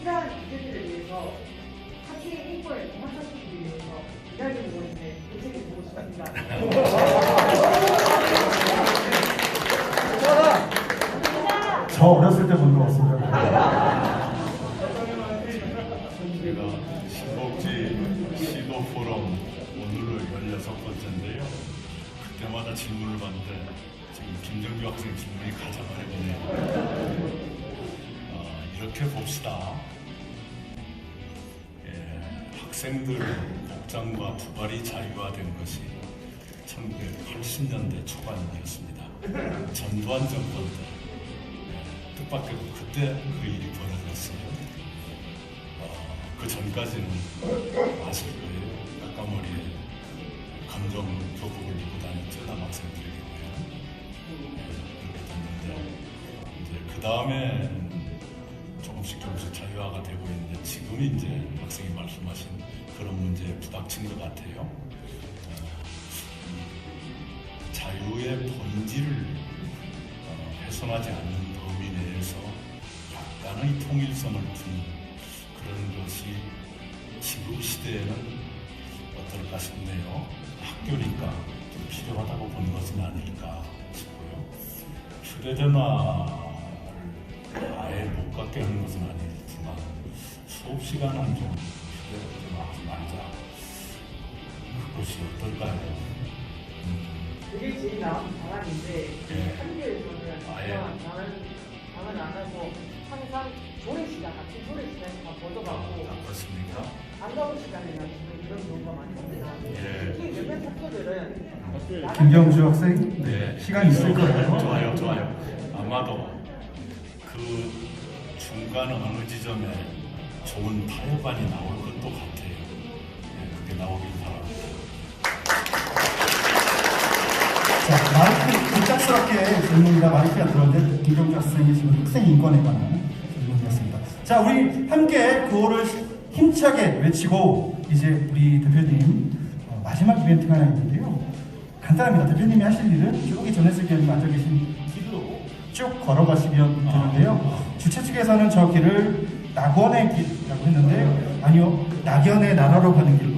이러한 기준들에 대해서 학생의 인권을 정확하시키기 위해서 이야기를 보는데 대책을 보고 싶습니다. 저 어렸을 때 본 것 같습니다. 제가 신복지 시도 포럼 오늘을 16번째인데요. 그때마다 질문을 받는데 지금 김정규 학생 질문이 가장 어렵네요. 이렇게 봅시다. 학생들 복장과 두발이 자유화된 것이 1980년대 초반이었습니다. 전두환 정권 때 뜻밖에도 그때 그 일이 벌어졌어요. 그 전까지는 아실 거예요. 까까머리에 감정 교복을 입고 다녔죠. 남학생들에게요. 그렇게 됐는데 이제 그 다음에 조금씩 자유화가 되고 있는데 지금이 이제 학생이 말씀하신 그런 문제에 부닥친 것 같아요. 자유의 본질을 훼손하지 않는 범위 내에서 약간의 통일성을 둔 그런 것이 지금 시대에는 어떨까 싶네요. 학교니까 좀 필요하다고 보는 것은 아닐까 싶고요. 휴대전화를 아예 못 갖게 하는 것은 아니지만 수업 시간은 좀 휴대전화 하지 말자. 그것이 어떨까요? 그게 제일 나은 방안인데 예. 학교에서는 아예. 방안 안 하고 항상 조례시간 같은 조례시간에 걷어가고 그렇습니까? 안 가는 시간에 그런 경우가 많습니다. 예. 특히 몇몇 학교들은 김경주 학생, 네. 시간 있을 거예요. 좋아요. 아마도 그 중간 어느 지점에 좋은 타협안이 나올 것도 같아요. 네, 그게 나오길 바랍니다. 자, 마이크 급작스럽게 질문이라 마이크가 들었는데 김경주 학생의 지금 학생 인권에 관한 질문이었습니다. 자, 우리 함께 구호를 힘차게 외치고 이제 우리 대표님 마지막 이벤트가 하나 있는데요. 간단합니다. 대표님이 하실 일은 저기 전해슬 교수님 앉아 계신 길로 쭉 걸어가시면 되는데요. 주최 측에서는 저 길을 낙원의 길이라고 했는데 아니요, 낙연의 나라로 가는 길로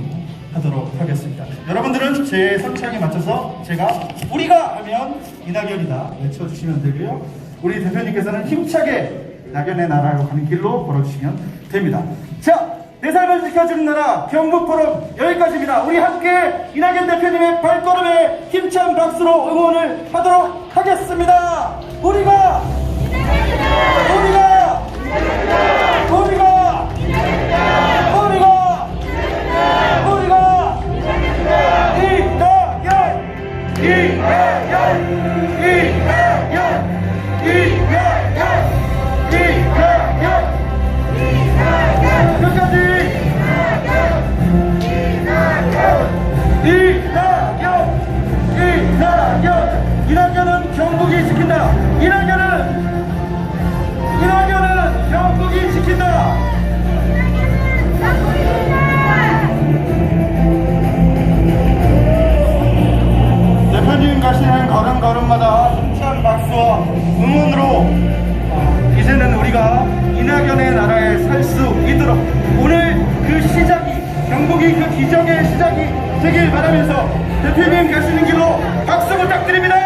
하도록 하겠습니다. 여러분들은 제 선창에 맞춰서 제가 우리가 하면 이낙연이다 외쳐주시면 되고요. 우리 대표님께서는 힘차게 낙연의 나라로 가는 길로 걸어주시면 됩니다. 자, 내 삶을 지켜주는 나라 경북포럼 여기까지입니다. 우리 함께 이낙연 대표님의 발걸음에 힘찬 박수로 응원을 하도록 하겠습니다. 우리가 이낙연은 경북이 지킨다. 이낙연은 경북이 지킨다. 대표님 가시는 걸음걸음마다 힘찬 박수와 응원으로 이제는 우리가 이낙연의 나라에 살 수 있도록 오늘 그 시작이 경북이 그 기적의 시작이 되길 바라면서 대표님 가시는 길로 박수 부탁드립니다.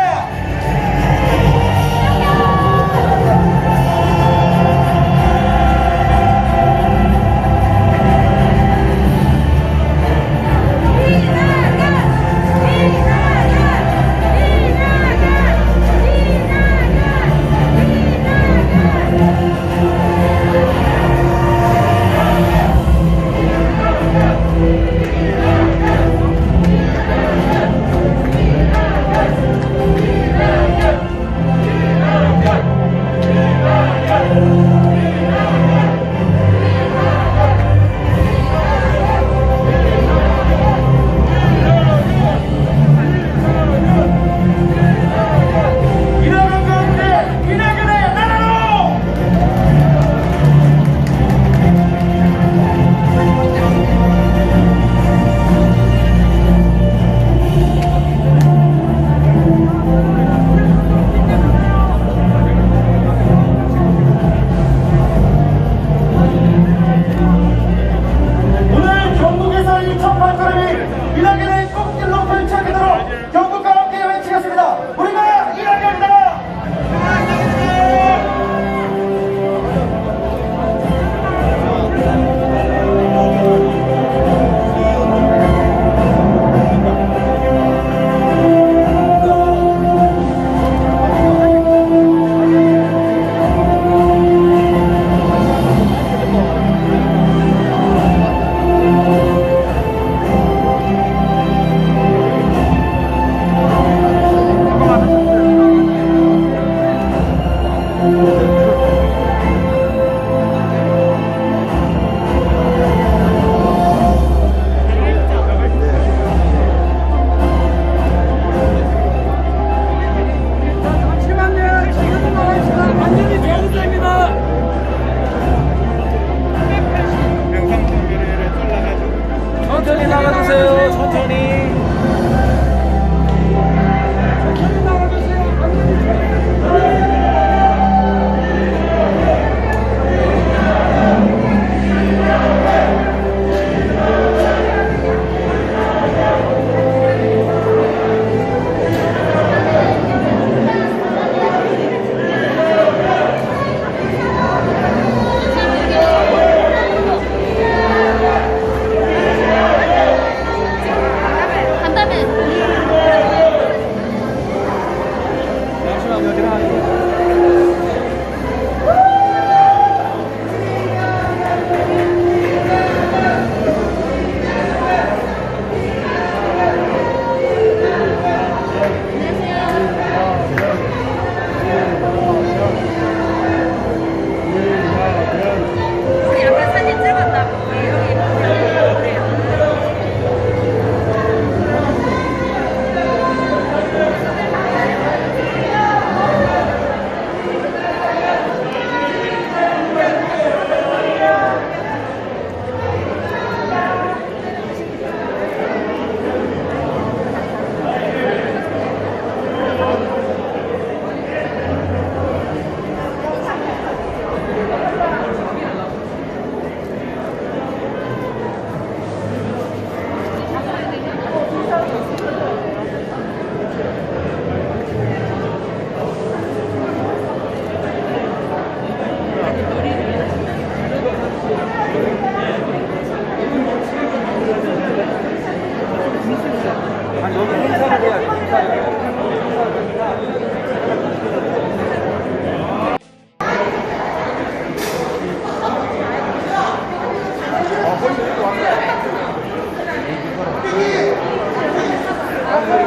나가리